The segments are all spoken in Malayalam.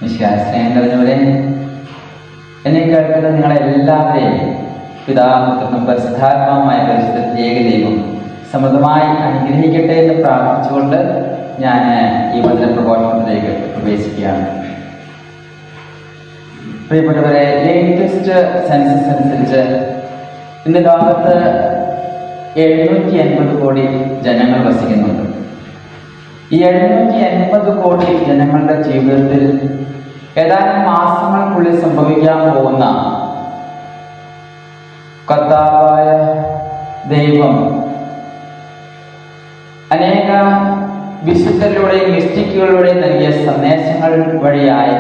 സ്നേഹം നിറഞ്ഞവരെ, എന്നെ കേൾക്കുന്ന നിങ്ങളെല്ലാവരെയും പിതാവും പരിശുദ്ധാത്മാവുമായ പരിശുദ്ധ ദൈവം സമൃദ്ധമായി അനുഗ്രഹിക്കട്ടെ എന്ന് പ്രാർത്ഥിച്ചുകൊണ്ട് ഞാൻ ഈ വചന പ്രഘോഷണത്തിലേക്ക് പ്രവേശിക്കുകയാണ്. പ്രിയപ്പെട്ടവരെ, ലേറ്റസ്റ്റ് സെൻസസ് അനുസരിച്ച് ഇന്ന് ലോകത്ത് 780 കോടി ജനങ്ങൾ വസിക്കുന്നുണ്ട്. ഈ 780 കോടി ജനങ്ങളുടെ ജീവിതത്തിൽ ഏതാനും മാസങ്ങൾക്കുള്ളിൽ സംഭവിക്കാൻ പോകുന്ന കർത്താവായ ദൈവം അനേക വിശുദ്ധരിലൂടെയും മിസ്റ്റിക്കുകളിലൂടെയും നൽകിയ സന്ദേശങ്ങൾ വഴിയായി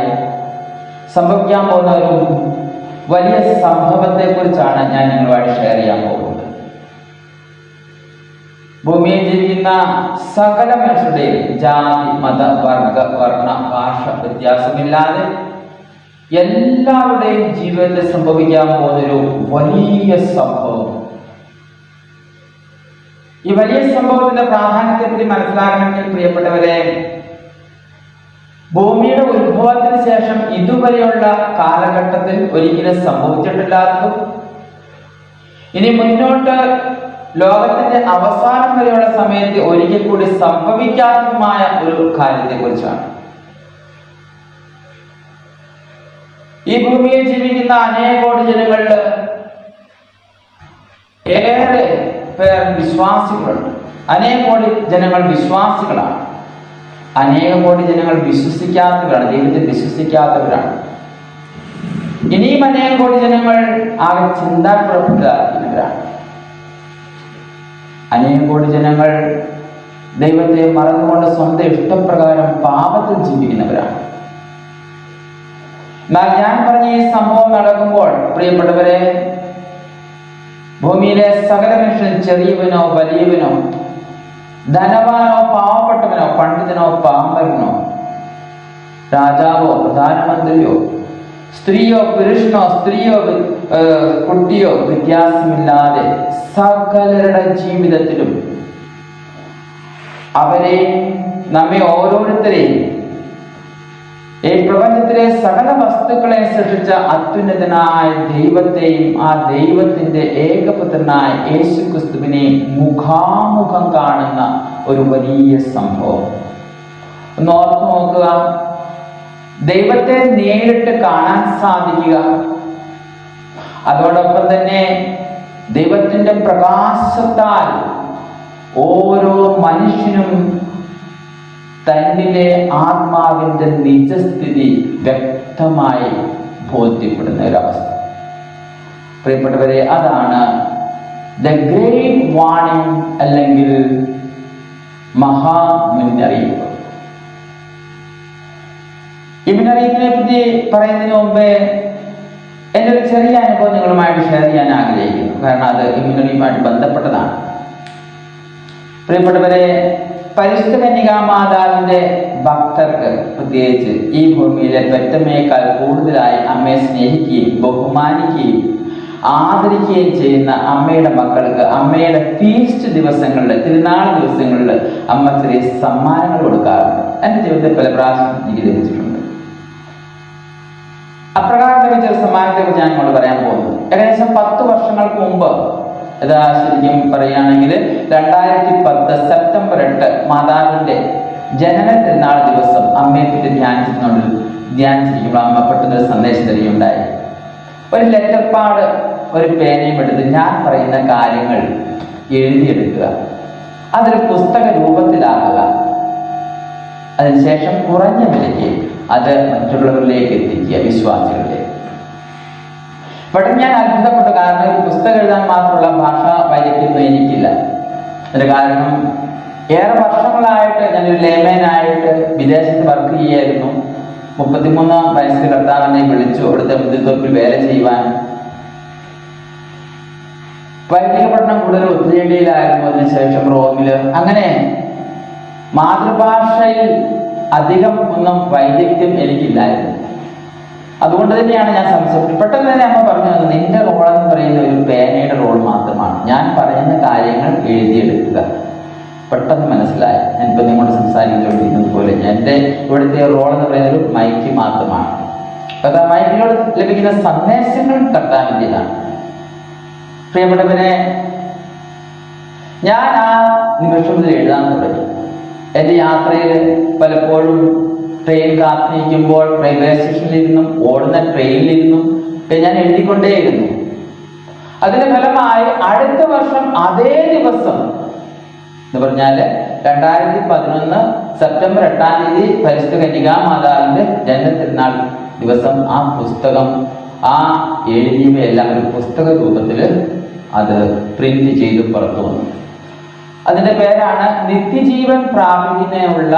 സംഭവിക്കാൻ പോകുന്ന ഒരു വലിയ സംഭവത്തെ കുറിച്ചാണ് ഞാൻ നിങ്ങളുമായിട്ട് ഷെയർ ചെയ്യാൻ പോകുന്നത്. ഭൂമിയിൽ ജീവിക്കുന്ന സകല മനുഷ്യരുടെയും ജാതി, മത, വർഗ, വർണ്ണ, ഭാഷ വ്യത്യാസമില്ലാതെ എല്ലാവരുടെയും ജീവിതത്തിൽ സംഭവിക്കാൻ പോകുന്നൊരു വലിയ സംഭവം. ഈ വലിയ സംഭവത്തിന്റെ പ്രാധാന്യത്തെ പറ്റി മനസ്സിലാക്കണമെങ്കിൽ പ്രിയപ്പെട്ടവരെ, ഭൂമിയുടെ ഉത്ഭവത്തിന് ശേഷം ഇതുവരെയുള്ള കാലഘട്ടത്തിൽ ഒരിക്കലും സംഭവിച്ചിട്ടില്ലാത്തതും ഇനി മുന്നോട്ട് ലോകത്തിന്റെ അവസാനം വരെയുള്ള സമയത്ത് ഒരിക്കൽ കൂടി സംഭവിക്കാത്തതുമായ ഒരു കാര്യത്തെ കുറിച്ചാണ്. ഈ ഭൂമിയിൽ ജീവിക്കുന്ന അനേക കോടി ജനങ്ങളിൽ ഏറെ പേർ വിശ്വാസികളുണ്ട്. അനേക കോടി ജനങ്ങൾ വിശ്വാസികളാണ്. അനേകം കോടി ജനങ്ങൾ വിശ്വസിക്കാത്തവരാണ്, ദൈവത്തിൽ വിശ്വസിക്കാത്തവരാണ്. ഇനിയും അനേകം കോടി ജനങ്ങൾ ആകെ ചിന്താക്കുഴപ്പത്തിലാക്കുന്നവരാണ്. അനേകം കോടി ജനങ്ങൾ ദൈവത്തെ മറന്നുകൊണ്ട് സ്വന്തം ഇഷ്ടപ്രകാരം പാപത്തിൽ ജീവിക്കുന്നവരാണ്. എന്നാൽ ഞാൻ പറഞ്ഞ ഈ സംഭവം നടക്കുമ്പോൾ പ്രിയപ്പെട്ടവരെ, ഭൂമിയിലെ സകല മനുഷ്യൻ, ചെറിയവനോ വലിയവനോ, ധനവാനോ പാവപ്പെട്ടവനോ, പണ്ഡിതനോ പാമരനോ, രാജാവോ പ്രധാനമന്ത്രിയോ, സ്ത്രീയോ പുരുഷനോ, സ്ത്രീയോ കുട്ടിയോ വ്യത്യാസമില്ലാതെ സകലരുടെ ജീവിതത്തിലും അവരെയും നമ്മെ ഓരോരുത്തരെയും ഈ പ്രപഞ്ചത്തിലെ സകല വസ്തുക്കളെ സൃഷ്ടിച്ച അത്യുന്നതനായ ദൈവത്തെയും ആ ദൈവത്തിന്റെ ഏകപുത്രനായ യേശുക്രിസ്തുവിനെ മുഖാമുഖം കാണുന്ന ഒരു വലിയ സംഭവം. ഒന്ന് ഓർത്തു നോക്കുക. ദൈവത്തെ നേരിട്ട് കാണാൻ സാധിക്കുക, അതോടൊപ്പം തന്നെ ദൈവത്തിന്റെ പ്രകാശത്താൽ ഓരോ മനുഷ്യനും തന്നിലെ ആത്മാവിന്റെ നിജസ്ഥിതി വ്യക്തമായി ബോധ്യപ്പെടുന്ന ഒരവസ്ഥ. പ്രിയപ്പെട്ടവരെ, അതാണ് ദ ഗ്രേറ്റ് വാർണിംഗ് അല്ലെങ്കിൽ മഹാ മുന്നറിയിപ്പ്. ഈ മുന്നറിയിപ്പിനെ പറ്റി പറയുന്നതിന് മുമ്പേ എൻ്റെ ഒരു ചെറിയ അനുഭവം നിങ്ങളുമായിട്ട് ഷെയർ ചെയ്യാൻ ആഗ്രഹിക്കുന്നു. കാരണം അത് ഈ മുന്നറിയിപ്പുമായിട്ട് ബന്ധപ്പെട്ടതാണ്. പ്രിയപ്പെട്ടവരെ, പരിശുദ്ധ കന്യകാമാതാവിന്റെ ഭക്തർക്ക് പ്രത്യേകിച്ച് ഈ ഭൂമിയിലെ പെറ്റമ്മയേക്കാൾ കൂടുതലായി അമ്മയെ സ്നേഹിക്കുകയും ബഹുമാനിക്കുകയും ആദരിക്കുകയും ചെയ്യുന്ന അമ്മയുടെ മക്കൾക്ക് അമ്മയുടെ ഫീസ്റ്റ് ദിവസങ്ങളിൽ, തിരുനാൾ ദിവസങ്ങളിൽ അമ്മ ചെറിയ സമ്മാനങ്ങൾ കൊടുക്കാറുണ്ട്. എൻ്റെ ജീവിതത്തിൽ പല പ്രാവശ്യം എനിക്ക് ലഭിച്ചിട്ടുണ്ട്. അപ്രകാരം ലഭിച്ച ഒരു സമ്മാനത്തെ കുറിച്ച് ഞാൻ ഇങ്ങോട്ട് പറയാൻ പോകുന്നു. ഏകദേശം 10 വർഷങ്ങൾക്ക് മുമ്പ്, ശരിക്കും പറയുകയാണെങ്കിൽ 2010 സെപ്റ്റംബർ 8 മാതാവിന്റെ ജനന തിരുനാൾ ദിവസം അമ്മയെ പറ്റി ധ്യാനിച്ചിരിക്കുമ്പോൾ അമ്മ പെട്ടെന്നൊരു സന്ദേശം തരികയുണ്ടായി. ഒരു ലെറ്റർ പാഡ്, ഒരു പേനയും എടുത്ത് ഞാൻ പറയുന്ന കാര്യങ്ങൾ എഴുതിയെടുക്കുക, അതൊരു പുസ്തക രൂപത്തിലാക്കുക, അതിനുശേഷം കുറഞ്ഞ വിലയ്ക്ക് അത് മറ്റുള്ളവരിലേക്ക് എത്തിക്കുക, വിശ്വാസികളിലേക്ക്. പെട്ടെന്ന് ഞാൻ അത്ഭുതപ്പെട്ടു. കാരണം ഈ പുസ്തകം എഴുതാൻ മാത്രമുള്ള ഭാഷാ വൈദഗ്ധ്യം എനിക്കില്ല. അതിന്റെ കാരണം ഏറെ വർഷങ്ങളായിട്ട് ഞാനൊരു ലേമേനായിട്ട് വിദേശത്ത് വർക്ക് ചെയ്യായിരുന്നു. 33 വയസ്സിൽ കർത്താവിനെ വിളിച്ചു അവിടുത്തെ മുദ്രത്തോപ്പിൽ വേല ചെയ്യുവാൻ. വൈദിക പഠനം കൂടുതൽ ഉത്തരേന്ത്യയിലായിരുന്നു, അതിനുശേഷം റോമില്. അങ്ങനെ മാതൃഭാഷയിൽ അധികം ഒന്നും വൈദഗ്ധ്യം എനിക്കില്ലായിരുന്നു. അതുകൊണ്ട് തന്നെയാണ് ഞാൻ സംശയം. പെട്ടെന്ന് തന്നെ അമ്മ പറഞ്ഞു, നിന്റെ റോൾ എന്ന് പറയുന്ന ഒരു പേനയുടെ റോൾ മാത്രമാണ്. ഞാൻ പറയുന്ന കാര്യങ്ങൾ എഴുതിയെടുക്കുക. പെട്ടെന്ന് മനസ്സിലായി. ഞാനിപ്പോൾ നിങ്ങളോട് സംസാരിച്ചുകൊണ്ടിരിക്കുന്നത് പോലെ എൻ്റെ ഇവിടുത്തെ റോൾ എന്ന് പറയുന്നത് ഒരു മൈക്ക് മാത്രമാണ്. അപ്പൊ മൈക്കിനോട് ലഭിക്കുന്ന സന്ദേശങ്ങൾ കർത്താവിൻ്റെതാണ്. പ്രിയപ്പെട്ടവരെ, ഞാൻ ആ നിമിഷം മുതൽ എഴുതാൻ തുടങ്ങി. എൻ്റെ യാത്രയിൽ പലപ്പോഴും ട്രെയിൻ കാത്തിരിക്കുമ്പോൾ റെയിൽവേ സ്റ്റേഷനിലിരുന്നും ഓടുന്ന ട്രെയിനിലിരുന്നും ഞാൻ എഴുതിക്കൊണ്ടേയിരുന്നു. അതിന്റെ ഫലമായി അടുത്ത വർഷം അതേ ദിവസം എന്ന് പറഞ്ഞാല് 2011 സെപ്റ്റംബർ 8-ാം തീയതി പരിശുദ്ധ കന്യകാമാതാവിന്റെ ജന്മതിരുനാൾ ദിവസം ആ പുസ്തകം, ആ എഴുതിയവയെല്ലാം ഒരു പുസ്തക രൂപത്തിൽ അത് പ്രിന്റ് ചെയ്ത് പുറത്തു വന്നു. അതിന്റെ പേരാണ് നിത്യജീവൻ പ്രാപിക്കുന്നതിനുള്ള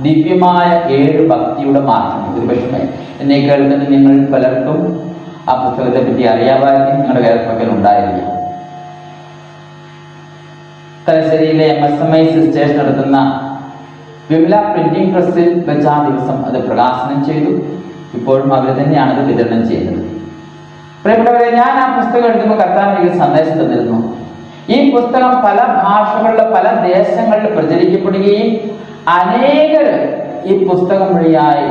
ദിവ്യമായ 7 ഭക്തിയുടെ മാർഗം. ഒരു പക്ഷേ എന്നെ കേൾക്കുന്ന നിങ്ങൾ പലർക്കും ആ പുസ്തകത്തെ പറ്റി അറിയാമായിരിക്കും, നിങ്ങളുടെ വേറെ ഉണ്ടായിരിക്കും. തലശ്ശേരിയിലെ MSMI സിസ്റ്റേഴ്സ് നടത്തുന്ന വിമല പ്രിന്റിംഗ് പ്രസിൽ വെച്ച് ആ ദിവസം അത് പ്രകാശനം ചെയ്തു. ഇപ്പോഴും അവർ തന്നെയാണ് അത് വിതരണം ചെയ്യുന്നത്. പ്രിയപ്പെട്ടവരെ, ഞാൻ ആ പുസ്തകം എഴുതുമ്പോൾ കർത്താവ് എനിക്ക് സന്ദേശം തന്നിരുന്നു. ഈ പുസ്തകം പല ഭാഷകളിൽ പല ദേശങ്ങളിൽ പ്രചരിക്കപ്പെടുകയും അനേകർ ഈ പുസ്തകം വഴിയായി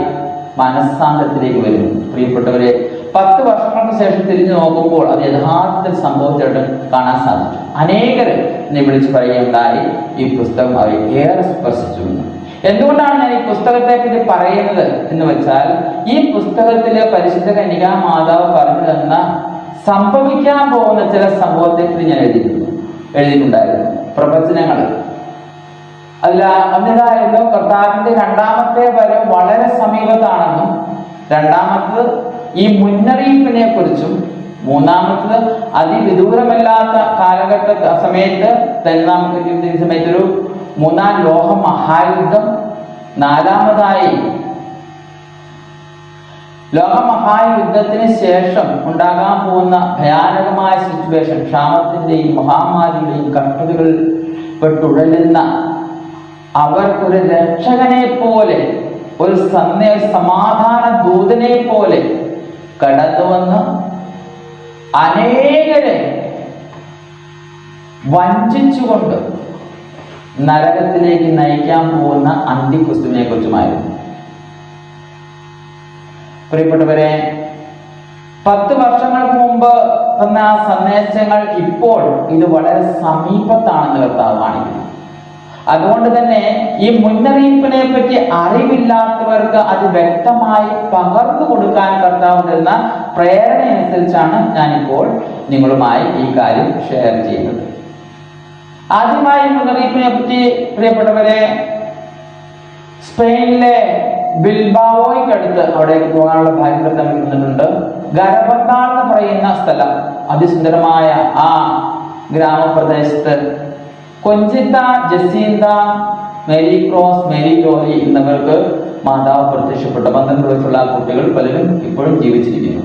മനസ്സാന്തരത്തിലേക്ക് വരുന്നു. പ്രിയപ്പെട്ടവരെ, 10 വർഷങ്ങൾക്ക് ശേഷം തിരിഞ്ഞു നോക്കുമ്പോൾ അത് യഥാർത്ഥത്തിൽ സംഭവിച്ചിട്ട് കാണാൻ സാധിച്ചു. അനേകർ എന്നെ വിളിച്ചു പറയുകയുണ്ടായി, ഈ പുസ്തകം അവരെ ഏറെ സ്പർശിച്ചു. എന്തുകൊണ്ടാണ് ഞാൻ ഈ പുസ്തകത്തെ പറ്റി പറയുന്നത് എന്ന് വെച്ചാൽ, ഈ പുസ്തകത്തില് പരിശുദ്ധ കന്യകാമാതാവ് പറഞ്ഞു തന്ന സംഭവിക്കാൻ പോകുന്ന ചില സംഭവത്തെ പറ്റി ഞാൻ എഴുതിയിട്ടുണ്ടായിരുന്നു. പ്രവചനങ്ങൾ അതിൽ ഒന്നിതായിരുന്നു കർത്താവിന്റെ 2ാമത്തെ വരവ് വളരെ സമീപത്താണെന്നും, 2ാമത്തത് ഈ മുന്നറിയിപ്പിനെ കുറിച്ചും, 3ാമത്തത് അതിവിദൂരമല്ലാത്ത കാലഘട്ട സമയത്ത് സമയത്ത് ഒരു 3ാം ലോക മഹായുദ്ധം, 4ാമതായി ലോകമഹായുദ്ധത്തിന് ശേഷം ഉണ്ടാകാൻ പോകുന്ന ഭയാനകമായ സിറ്റുവേഷൻ, ക്ഷാമത്തിന്റെയും മഹാമാരിയുടെയും കഷ്ടതകൾ പെട്ടുഴലുന്ന അവർക്കൊരു രക്ഷകനെ പോലെ, ഒരു സമാധാന ദൂതനെ പോലെ കടന്നു വന്ന് അനേകരെ വഞ്ചിച്ചുകൊണ്ട് നരകത്തിലേക്ക് നയിക്കാൻ പോകുന്ന അന്തിക്രിസ്തുവിനെ കുറിച്ചുമായിരുന്നു. പ്രിയപ്പെട്ടവരെ, 10 വർഷങ്ങൾക്ക് മുമ്പ് തന്ന ആ സന്ദേശങ്ങൾ ഇപ്പോൾ ഇത് വളരെ സമീപത്താണെന്ന് കർത്താവ് കാണിക്കുന്നു. അതുകൊണ്ട് തന്നെ ഈ മുന്നറിയിപ്പിനെ പറ്റി അറിവില്ലാത്തവർക്ക് അത് വ്യക്തമായി പകർന്നു കൊടുക്കാൻ കർത്താവ് തരുന്ന പ്രേരണ അനുസരിച്ചാണ് ഞാനിപ്പോൾ നിങ്ങളുമായി ഈ കാര്യം ഷെയർ ചെയ്യുന്നത്. ആദ്യമായി മുന്നറിയിപ്പിനെ പറ്റി പ്രിയപ്പെട്ടവരെ, സ്പെയിനിലെ ബിൽബാവോയ്ക്കടുത്ത് അവിടേക്ക് പോകാനുള്ള ഭാഗ്യം തമ്മിൽ നിന്നിട്ടുണ്ട്. ഗരബത്താൾ എന്ന് പറയുന്ന സ്ഥലം, അതിസുന്ദരമായ ആ ഗ്രാമപ്രദേശത്ത് Conchita, Jacinta, Mary Cruz, Mary Loli എന്നിവർക്ക് മാതാവ് പ്രത്യക്ഷപ്പെട്ടു. 12 വയസ്സുള്ള കുട്ടികൾ പലരും ഇപ്പോഴും ജീവിച്ചിരിക്കുന്നു.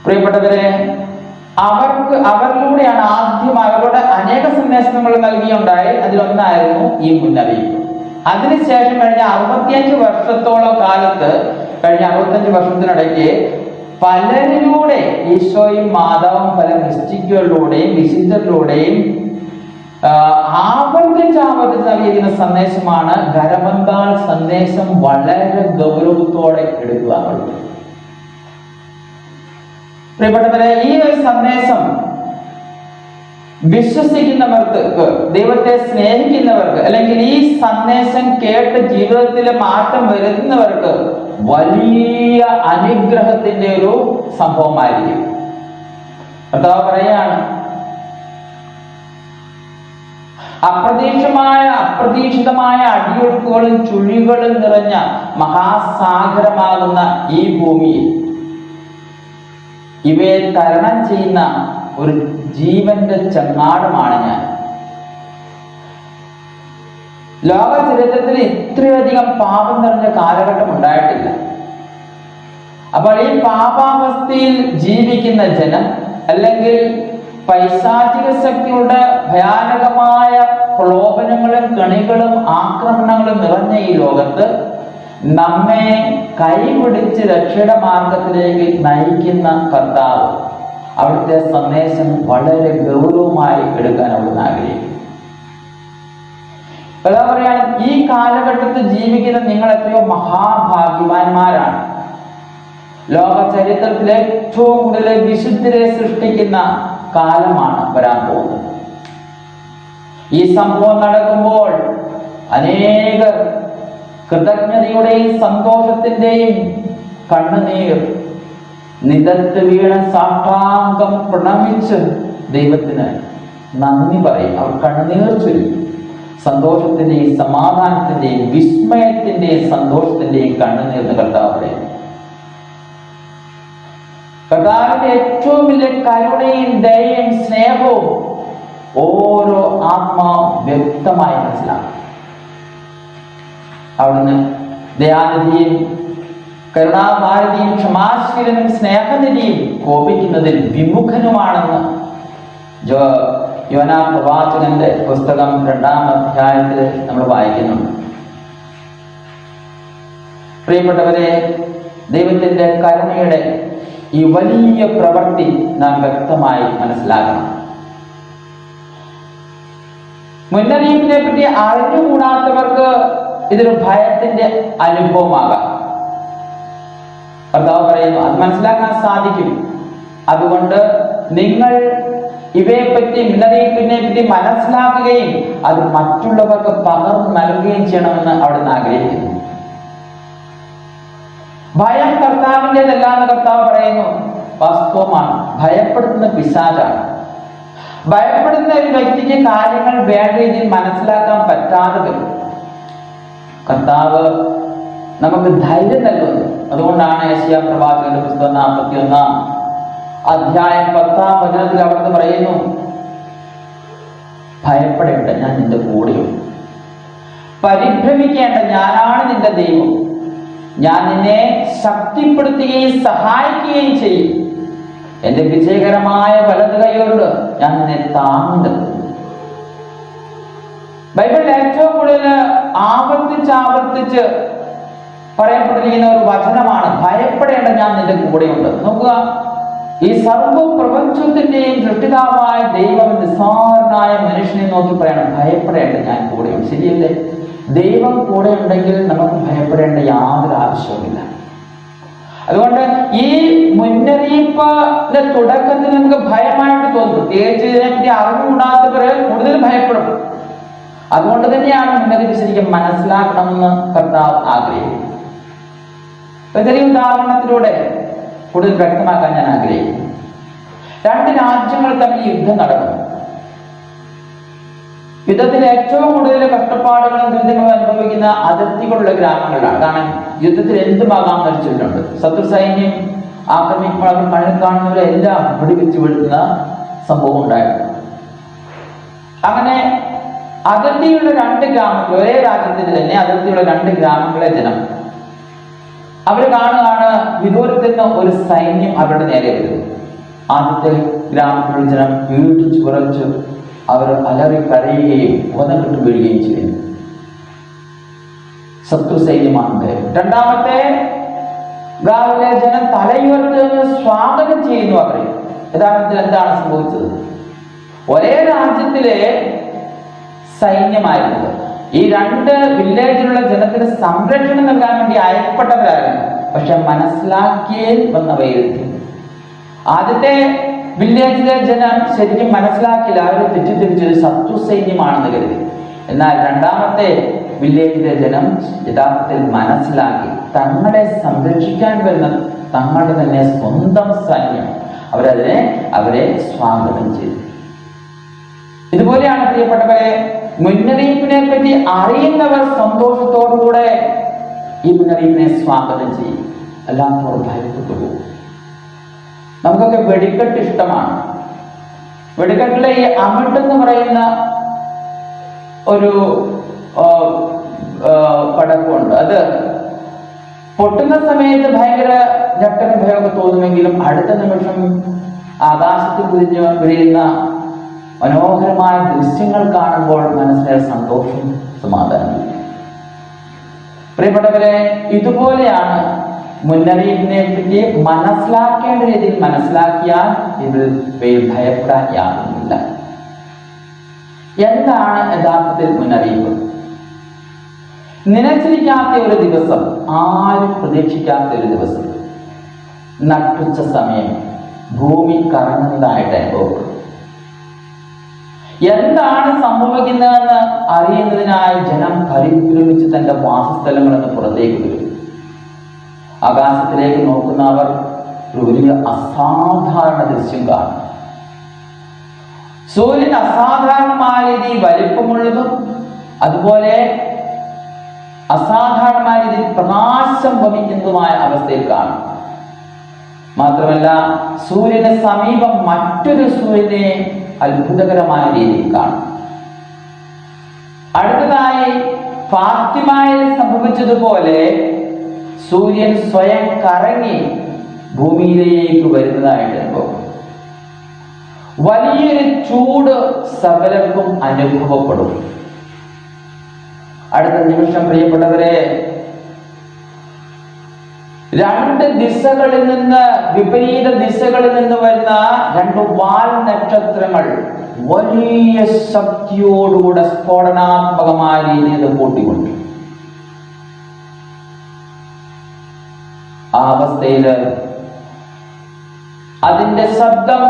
പ്രിയപ്പെട്ടവരെ, അവരിലൂടെയാണ് ആദ്യം അവരുടെ അനേക സന്ദേശങ്ങൾ നൽകിയുണ്ടായി. അതിലൊന്നായിരുന്നു ഈ മുന്നറിയിപ്പ്. അതിനുശേഷം കഴിഞ്ഞ 65 വർഷത്തോളം കാലത്ത്, കഴിഞ്ഞ 65 വർഷത്തിനിടയ്ക്ക് പലരിലൂടെ ഈശോയും മാതാവും പല മിസ്റ്റിക്കുകളിലൂടെയും വിശുദ്ധരിലൂടെയും ആവർത്തിച്ച് നൽകിയിരിക്കുന്ന സന്ദേശമാണ് ഗരബന്താൾ സന്ദേശം. വളരെ ഗൗരവത്തോടെ എടുക്കുക എന്നുള്ളത്. പ്രിയപ്പെട്ടവരെ, ഈ ഒരു സന്ദേശം വിശ്വസിക്കുന്നവർക്ക്, ദൈവത്തെ സ്നേഹിക്കുന്നവർക്ക്, അല്ലെങ്കിൽ ഈ സന്ദേശം കേട്ട് ജീവിതത്തിൽ മാറ്റം വരുത്തുന്നവർക്ക് വലിയ അനുഗ്രഹത്തിന്റെ ഒരു സംഭവമായിരിക്കും. കർത്താവ് പറയാണ്, അപ്രതീക്ഷിതമായ അടിയൊഴുക്കുകളും ചുഴികളും നിറഞ്ഞ മഹാസാഗരമാകുന്ന ഈ ഭൂമിയിൽ ഇവയെ തരണം ചെയ്യുന്ന ഒരു ജീവന്റെ ചങ്ങാടമാണ് ഞാൻ. ലോക ചരിത്രത്തിൽ ഇത്രയധികം പാപം നിറഞ്ഞ കാലഘട്ടം ഉണ്ടായിട്ടില്ല. അപ്പോൾ ഈ പാപാവസ്ഥയിൽ ജീവിക്കുന്ന ജനം, അല്ലെങ്കിൽ പൈശാചിക ശക്തിയുടെ ഭയാനകമായ പ്രലോഭനങ്ങളും കണികളും ആക്രമണങ്ങളും നിറഞ്ഞ ഈ ലോകത്ത് നമ്മെ കൈപിടിച്ച് രക്ഷയുടെ മാർഗത്തിലേക്ക് നയിക്കുന്ന കർത്താവ്, അവിടുത്തെ സന്ദേശം വളരെ ഗൗരവമായി എടുക്കാൻ അവിടുന്ന് ആഗ്രഹിക്കും. അതാ പറയാൻ, ഈ കാലഘട്ടത്തിൽ ജീവിക്കുന്ന നിങ്ങൾ എത്രയോ മഹാഭാഗ്യവാന്മാരാണ്. ലോക ചരിത്രത്തിലെ ഏറ്റവും കൂടുതൽ വിശുദ്ധരെ സൃഷ്ടിക്കുന്ന കാലമാണ് വരാൻ പോകുന്നത്. ഈ സംഭവം നടക്കുമ്പോൾ അനേകർ കൃതജ്ഞതയുടെയും സന്തോഷത്തിന്റെയും കണ്ണുനീർ നിലത്ത് വീണ സാഷ്ടാംഗം പ്രണമിച്ച് ദൈവത്തിന് നന്ദി പറയും. അവർ കണ്ണുനീർ ചൊല്ലി സന്തോഷത്തിന്റെയും സമാധാനത്തിന്റെയും വിസ്മയത്തിന്റെയും സന്തോഷത്തിന്റെയും കണ്ണുനീർന്ന് കർത്താവ് പറയും. കർത്താവിന്റെ ഏറ്റവും വലിയ കരുണയും ദയയും സ്നേഹവും ഓരോ ആത്മാവും വ്യക്തമായി മനസ്സിലാക്കും. അവിടുന്ന് ദയാനിധിയും കരുണാഭാരതിയും ക്ഷമാശീലനും സ്നേഹനിധിയും കോപിക്കുന്നതിൽ വിമുഖനുമാണെന്ന് യോനാ പ്രവാചകന്റെ പുസ്തകം 2-ാം അധ്യായത്തിൽ നമ്മൾ വായിക്കുന്നുണ്ട്. പ്രിയപ്പെട്ടവരെ, ദൈവത്തിന്റെ കരുണയുടെ ഈ വലിയ പ്രവൃത്തി നാം വ്യക്തമായി മനസ്സിലാക്കണം. മുന്നറിയിപ്പിനെ പറ്റി അറിഞ്ഞുകൂടാത്തവർക്ക് ഇതൊരു ഭയത്തിന്റെ അനുഭവമാകാം. കർത്താവ് പറയുന്നു, അത് മനസ്സിലാക്കാൻ സാധിക്കും. അതുകൊണ്ട് നിങ്ങൾ ഇവയെപ്പറ്റി, മുന്നറിയിപ്പിനെ പറ്റി മനസ്സിലാക്കുകയും അത് മറ്റുള്ളവർക്ക് പകർന്നു നൽകുകയും ചെയ്യണമെന്ന് അവിടുന്ന് ആഗ്രഹിക്കുന്നു. ഭയം കർത്താവിൻ്റെതല്ല എന്ന് കർത്താവ് പറയുന്നു. വാസ്തവമാണ്. ഭയപ്പെടുത്തുന്ന പിശാചാണ്. ഭയപ്പെടുന്ന ഒരു വ്യക്തിക്ക് കാര്യങ്ങൾ വേണ്ട രീതിയിൽ മനസ്സിലാക്കാൻ പറ്റാതെ വരും. കർത്താവ് നമുക്ക് ധൈര്യം നൽകുന്നു. അതുകൊണ്ടാണ് യെശയ്യാ പ്രവാചകന്റെ പുസ്തകം 41-ാം അധ്യായം 10-ാം വചനത്തിൽ അവിടുന്ന് പറയുന്നു, ഭയപ്പെടേണ്ട, ഞാൻ നിന്റെ കൂടെയുണ്ട്. പരിഭ്രമിക്കേണ്ട, ഞാനാണ് നിന്റെ ദൈവം. ഞാൻ നിന്നെ ശക്തിപ്പെടുത്തുകയും സഹായിക്കുകയും ചെയ്യും. എന്റെ വിജയകരമായ വലത് കൈയോട് ഞാൻ നിന്നെ താങ്ങി നിർത്തുന്നു. ബൈബിളിൽ ഏറ്റവും കൂടുതൽ ആവർത്തിച്ച് പറയപ്പെട്ടിരിക്കുന്ന ഒരു വചനമാണ്, ഭയപ്പെടേണ്ട, ഞാൻ നിന്റെ കൂടെയുണ്ട്. നോക്കുക, ഈ സർവ്വ പ്രപഞ്ചത്തിന്റെയും സൃഷ്ടിതാവായ ദൈവം നിസ്സാരനായ മനുഷ്യനെ നോക്കി പറയണം, ഭയപ്പെടേണ്ട, ഞാൻ കൂടെയുണ്ട്. ശരിയല്ലേ? ദൈവം കൂടെ ഉണ്ടെങ്കിൽ നമുക്ക് ഭയപ്പെടേണ്ട യാതൊരു ആവശ്യവുമില്ല. അതുകൊണ്ട് ഈ മുന്നറിയിപ്പിന്റെ തുടക്കത്തിൽ നമുക്ക് ഭയമായിട്ട് തോന്നും. പ്രത്യേകിച്ച് ഇതിനെപ്പറ്റി അറിവുകൂടാത്തവർ കൂടുതൽ ഭയപ്പെടും. അതുകൊണ്ട് തന്നെയാണ് മുന്നറിയിപ്പ് ശരിക്കും മനസ്സിലാക്കണമെന്ന് കർത്താവ് ആഗ്രഹിക്കുന്നത്. ചെറിയ ഉദാഹരണത്തിലൂടെ കൂടുതൽ വ്യക്തമാക്കാൻ ഞാൻ ആഗ്രഹിക്കുന്നു. 2 രാജ്യങ്ങൾ തമ്മിൽ യുദ്ധം നടക്കുന്നു. യുദ്ധത്തിൽ ഏറ്റവും കൂടുതൽ കഷ്ടപ്പാടുകളും ദുരിതങ്ങളും അനുഭവിക്കുന്ന അതിർത്തികളുള്ള ഗ്രാമങ്ങളിലാണ്. കാരണം യുദ്ധത്തിൽ എന്തുമാകാൻ മരിച്ചിട്ടുണ്ട്. ശത്രു സൈന്യം ആക്രമിക്കുമ്പോൾ അവർ കണ്ണിൽ കാണുന്നവരെല്ലാം വെടിവെച്ച് വീഴുന്ന സംഭവം ഉണ്ടായിട്ടുണ്ട്. അങ്ങനെ അതിർത്തിയുള്ള 2 ഗ്രാമങ്ങൾ, ഒരേ രാജ്യത്തിൽ തന്നെ അതിർത്തിയുള്ള 2 ഗ്രാമങ്ങളെ ജനം അവർ കാണുകയാണ്, വിദൂരത്തിൽ നിന്ന് ഒരു സൈന്യം അവരുടെ നേരെ വരുന്നു. ആദ്യത്തെ ഗ്രാമത്തിലുള്ള ജനം വീട്ടിച്ചു വിറച്ചു അവർ അലറി കരയുകയും ഒന്നക്കിട്ട് വീഴുകയും ചെയ്യുന്നു. ശത്രു സൈന്യമാണ്. രണ്ടാമത്തെ ഗ്രാമത്തിലെ ജനം തലയുയർത്തുന്ന സ്വാഗതം ചെയ്യുന്നു അവരെ. യഥാർത്ഥത്തിൽ എന്താണ് സംഭവിച്ചത്? ഒരേ രാജ്യത്തിലെ സൈന്യമായിരുന്നത്. ഈ 2 വില്ലേജിലുള്ള ജനത്തിന് സംരക്ഷണം നൽകാൻ വേണ്ടി അയക്കപ്പെട്ടവരായിരുന്നു. പക്ഷെ മനസ്സിലാക്കിയേ വന്ന വൈരുദ്ധ്യം. ആദ്യത്തെ വില്ലേജിലെ ജനം ശരിക്കും മനസ്സിലാക്കില്ല. അവർ തെറ്റിദ്ധരിച്ചത് ശത്രു സൈന്യമാണെന്ന് കരുതി. എന്നാൽ രണ്ടാമത്തെ വില്ലേജിലെ ജനം യഥാർത്ഥത്തിൽ മനസ്സിലാക്കി തങ്ങളെ സംരക്ഷിക്കാൻ വരുന്ന തങ്ങളുടെ തന്നെ സ്വന്തം സൈന്യം. അവരെ സ്വാഗതം ചെയ്തു. ഇതുപോലെയാണ് പ്രിയപ്പെട്ടവരെ, മുന്നറിയിപ്പിനെ പറ്റി അറിയുന്നവർ സന്തോഷത്തോടുകൂടെ ഈ മുന്നറിയിപ്പിനെ സ്വാഗതം ചെയ്യും. അല്ലാത്തവർ ഭയപ്പെട്ടു പോകും. നമുക്കൊക്കെ വെടിക്കെട്ട് ഇഷ്ടമാണ്. വെടിക്കെട്ടിലെ ഈ അമിട്ടെന്ന് പറയുന്ന ഒരു പടക്കമുണ്ട്. അത് പൊട്ടുന്ന സമയത്ത് ഭയങ്കര ഞെട്ടലും ഭയമൊക്കെ തോന്നുമെങ്കിലും അടുത്ത നിമിഷം ആകാശത്തിൽ വിരിയുന്ന മനോഹരമായ ദൃശ്യങ്ങൾ കാണുമ്പോൾ മനസ്സിലെ സന്തോഷം, സമാധാനം. പ്രിയപ്പെട്ടവരെ, ഇതുപോലെയാണ് മുന്നറിയിപ്പിനെ പറ്റി മനസ്സിലാക്കേണ്ട രീതിയിൽ മനസ്സിലാക്കിയാൽ ഇതിൽ ഭയപ്പെടാൻ യാതൊന്നുമില്ല. എന്താണ് യഥാർത്ഥത്തിൽ മുന്നറിയിപ്പ്? നനച്ചിരിക്കാത്ത ഒരു ദിവസം, ആരും പ്രതീക്ഷിക്കാത്ത ഒരു ദിവസം, നട്ടുച്ച സമയം ഭൂമി കറങ്ങുന്നതായിട്ട് അനുഭവപ്പെടും. എന്താണ് സംഭവിക്കുന്നതെന്ന് അറിയുന്നതിനായി ജനം പരിഭ്രമിച്ച് തന്റെ വാസസ്ഥലങ്ങളിൽ നിന്ന് പുറത്തേക്ക് വരും. ആകാശത്തിലേക്ക് നോക്കുന്നവർ ഒരു വലിയ അസാധാരണ ദൃശ്യം കാണും. സൂര്യൻ അസാധാരണമായ രീതിയിൽ വലിപ്പമുള്ളതും അതുപോലെ അസാധാരണമായ രീതിയിൽ പ്രകാശം വമിക്കുന്നതുമായ അവസ്ഥയിൽ കാണും. മാത്രമല്ല സൂര്യന് സമീപം മറ്റൊരു സൂര്യനെ അത്ഭുതകരമായ രീതിയിൽ കാണും. അടുത്തതായി ഫാത്തിമയിൽ സംഭവിച്ചതുപോലെ സൂര്യൻ സ്വയം കറങ്ങി ഭൂമിയിലേക്ക് വരുന്നതായിട്ട് അനുഭവം. വലിയൊരു ചൂട് സകലർക്കും അനുഭവപ്പെടും. അടുത്ത നിമിഷം പ്രിയപ്പെട്ടവരെ, രണ്ട് ദിശകളിൽ നിന്ന്, വിപരീത ദിശകളിൽ നിന്ന് വരുന്ന രണ്ട് വാൽ നക്ഷത്രങ്ങൾ വലിയ ശക്തിയോടുകൂടെ സ്ഫോടനാത്മകമായ രീതിയിൽ പൊട്ടിക്കൊണ്ടു. ആ അവസ്ഥയില് അതിന്റെ ശബ്ദം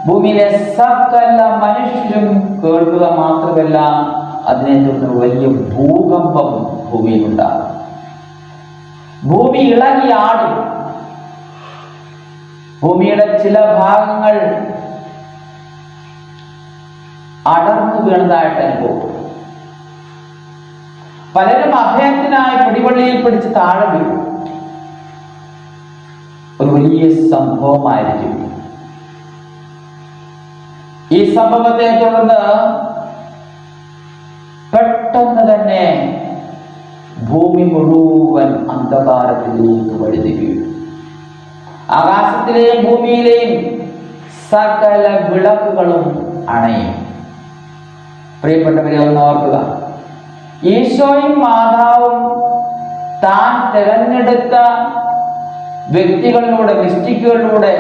ഭൂമിയിലെ സകല മനുഷ്യരും കേൾക്കുക മാത്രമല്ല, അതിനെ തുടർന്ന് വലിയ ഭൂകമ്പം ഭൂമിയിലുണ്ടാകും. ഭൂമി ഇളകി ആടും. ഭൂമിയുടെ ചില ഭാഗങ്ങൾ അടർന്നു വീണതായിട്ട് അനുഭവപ്പെടും. പലരും അഭയത്തിനായി പിടിവള്ളിയിൽ പിടിച്ച് താഴെ വീഴും. ഒരു വലിയ സംഭവമായിരിക്കും. ഈ സംഭവത്തെ തുടർന്ന് പെട്ടെന്ന് തന്നെ ഭൂമി മുഴുവൻ അന്ധകാരത്തിലേക്ക് വഴുതി വീഴും. ആകാശത്തിലെയും ഭൂമിയിലെയും സകല വിളക്കുകളും അണയും. പ്രിയപ്പെട്ടവരെ, ഒന്ന് ഓർക്കുക, ഈശോയും മാതാവും താൻ തിരഞ്ഞെടുത്ത വ്യക്തികളിലൂടെ, മിസ്റ്റിക്കുകളിലൂടെ,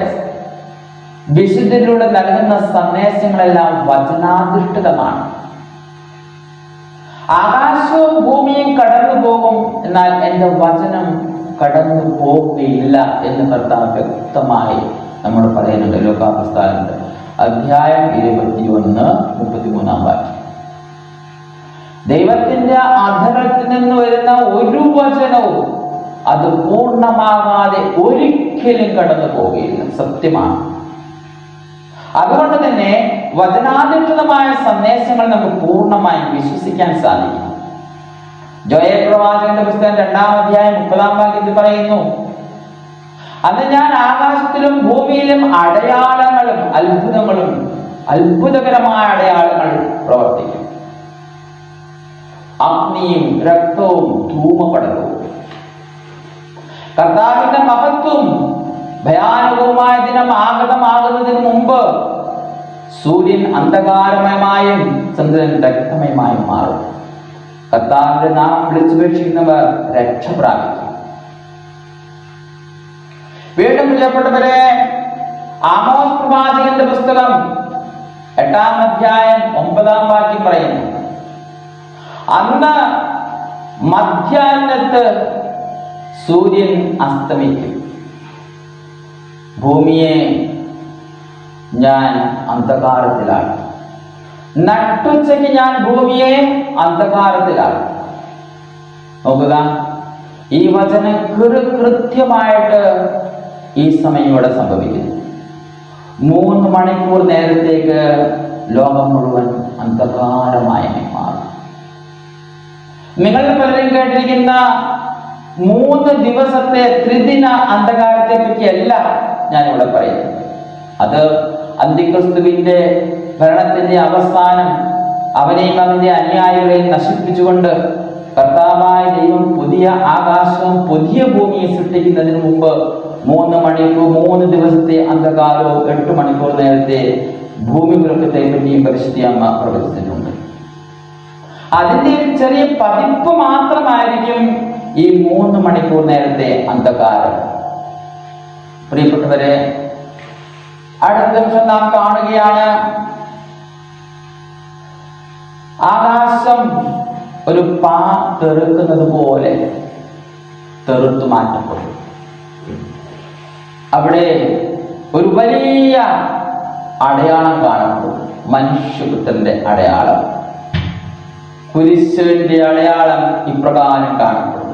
വിശുദ്ധരിലൂടെ നൽകുന്ന സന്ദേശങ്ങളെല്ലാം വചനാധിഷ്ഠിതമാണ്. ആകാശവും ഭൂമിയും കടന്നു പോകും, എന്നാൽ എൻ്റെ വചനം കടന്നു പോവുകയില്ല എന്ന് കർത്താവ് വ്യക്തമായി നമ്മൾ പറയുന്നുണ്ട്. ലൂക്കാ അധ്യായം 21:33 വാക്യം. ദൈവത്തിന്റെ അധരത്തിൽ നിന്ന് വരുന്ന ഒരു വചനവും അത് പൂർണ്ണമാകാതെ ഒരിക്കലും കടന്നു പോവുകയില്ല. സത്യമാണ്. അതുകൊണ്ട് തന്നെ വചനാധിഷ്ഠിതമായ സന്ദേശങ്ങൾ നമുക്ക് പൂർണ്ണമായും വിശ്വസിക്കാൻ സാധിക്കും. ജോയൽ പ്രവാചകന്റെ പുസ്തകം 2-ാം അധ്യായം 30-ാം വാക്യത്തിൽ പറയുന്നു, അന്ന് ഞാൻ ആകാശത്തിലും ഭൂമിയിലും അടയാളങ്ങളും അത്ഭുതങ്ങളും, അത്ഭുതകരമായ അടയാളങ്ങൾ പ്രവർത്തിക്കും. അഗ്നിയും രക്തവും ധൂമപടലവും. കർത്താവിന്റെ മഹത്വം ഭയാനകവുമായ ദിനം ആഗതമാകുന്നതിന് മുമ്പ് സൂര്യൻ അന്ധകാരമയമായും ചന്ദ്രൻ രക്തമയമായും മാറും. കർത്താവിന്റെ നാമം വിളിച്ചുപേക്ഷിക്കുന്നവർ രക്ഷ പ്രാപിക്കും. വീണ്ടും പ്രിയപ്പെട്ടവരെ, ആമോസ് പ്രവാചകന്റെ പുസ്തകം 8-ാം അധ്യായം 9-ാം വാക്യം പറയുന്നു, അന്ന് മധ്യാഹ്നത്ത് സൂര്യൻ അസ്തമിക്കും, ഭൂമിയെ ഞാൻ അന്ധകാരത്തിലാക്കും. നട്ടുച്ചയ്ക്ക് ഞാൻ ഭൂമിയെ അന്ധകാരത്തിലാക്കും. നോക്കുക, ഈ വചനം കൃത്യമായിട്ട് ഈ സമയം ഇവിടെ സംഭവിക്കുന്നു. 3 മണിക്കൂർ നേരത്തേക്ക് ലോകം മുഴുവൻ അന്ധകാരമായി മാറും. നിങ്ങൾ പലരും കേട്ടിരിക്കുന്ന 3 ദിവസത്തെ ത്രിദിന അന്ധകാരത്തെ പറ്റിയല്ല ഞാനിവിടെ പറയുന്നത്. അത് അന്തിക്രിസ്തുവിന്റെ ഭരണത്തിന്റെ അവസാനം അവനെയും അവന്റെ അനുയായികളെയും നശിപ്പിച്ചുകൊണ്ട് കർത്താവായ ദൈവം പുതിയ ആകാശവും പുതിയ ഭൂമിയെ സൃഷ്ടിക്കുന്നതിന് മുമ്പ് 3 ദിവസത്തെ അന്ധകാരവും 8 മണിക്കൂർ നേരത്തെ ഭൂമി കുലുക്കത്തെ പറ്റിയും പരിശുദ്ധ അമ്മ പ്രവചിച്ചിട്ടുണ്ട്. അതിന്റെ ഒരു ചെറിയ പതിപ്പ് മാത്രമായിരിക്കും ഈ 3 മണിക്കൂർ നേരത്തെ അന്ധകാരം. പ്രിയപ്പെട്ടവരെ, അടുത്ത നിമിഷം നാം കാണുകയാണ്, ആകാശം ഒരു പാ തെറുക്കുന്നത് പോലെ തെറുത്തു മാറ്റപ്പെടും. അവിടെ ഒരു വലിയ അടയാളം കാണപ്പെടും. മനുഷ്യപുത്രന്റെ അടയാളം, കുരിശിന്റെ അടയാളം ഇപ്രകാരം കാണപ്പെടും.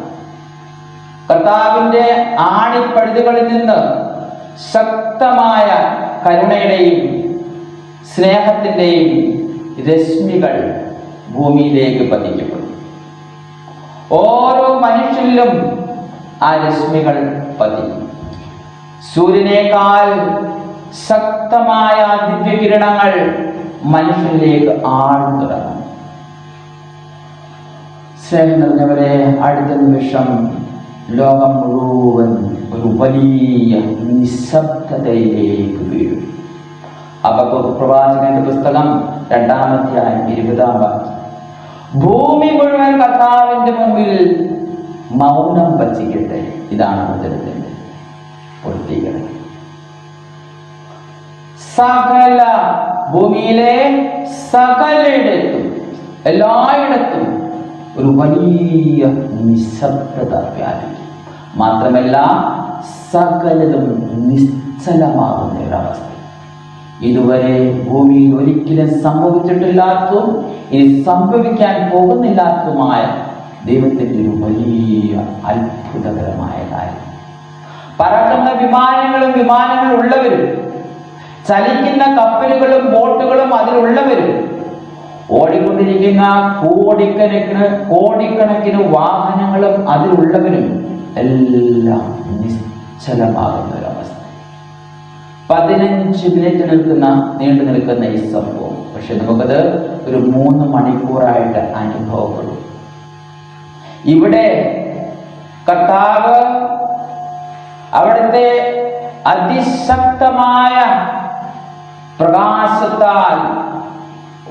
കർത്താവിന്റെ ആണിപ്പഴുതുകളിൽ നിന്ന് ശക്തമായ കരുണയുടെയും സ്നേഹത്തിന്റെയും രശ്മികൾ ഭൂമിയിലേക്ക് പതിക്കപ്പെടും. ഓരോ മനുഷ്യരിലും ആ രശ്മികൾ പതിക്കും. സൂര്യനേക്കാൾ ശക്തമായ ദിവ്യകിരണങ്ങൾ മനുഷ്യനിലേക്ക് ആഴ്ന്നിറങ്ങും. സ്നേഹം നിറഞ്ഞവരെ, അടുത്ത നിമിഷം ലോകം മുഴുവൻ ഒരു വലിയ നിശബ്ദതയിലേക്ക് വീഴും. ഹബക്കൂക്ക് പ്രവാചകന്റെ പുസ്തകം 2-ാം അധ്യായം 20-ാം വാക്യം. ഭൂമി മുഴുവൻ കർത്താവിന്റെ മുമ്പിൽ മൗനം വച്ചിക്കട്ടെ. ഇതാണ് വചനത്തിന്റെ പൂർത്തീകരണം. സകല ഭൂമിയിലെ സകലയിടത്തും എല്ലായിടത്തും ഒരു വലിയ നിശബ്ദത വ്യാപിക്കും. മാത്രമല്ല സകലതും നിശ്ചലമാകുന്ന ഒരവസ്ഥ. ഇതുവരെ ഭൂമിയിൽ ഒരിക്കലും സംഭവിച്ചിട്ടില്ലാത്തതും ഇനി സംഭവിക്കാൻ പോകുന്നില്ലാത്തതുമായ ദൈവത്തിന്റെ ഒരു വലിയ അത്ഭുതകരമായ കാര്യം. പറക്കുന്ന വിമാനങ്ങൾ ഉള്ളവരും, ചലിക്കുന്ന കപ്പലുകളും ബോട്ടുകളും അതിലുള്ളവരും, ഓടിക്കൊണ്ടിരിക്കുന്ന കോടിക്കണക്കിന് വാഹനങ്ങളും അതിലുള്ളവരും എല്ലാം നിശ്ചലമാകുന്ന ഒരവസ്ഥ. 15 മിനിറ്റ് നീണ്ടു നിൽക്കുന്ന ഈ സംഭവം പക്ഷെ നമുക്കത് ഒരു 3 മണിക്കൂറായിട്ട് അനുഭവപ്പെടും. ഇവിടെ കർത്താവ് അവിടുത്തെ അതിശക്തമായ പ്രകാശത്താൽ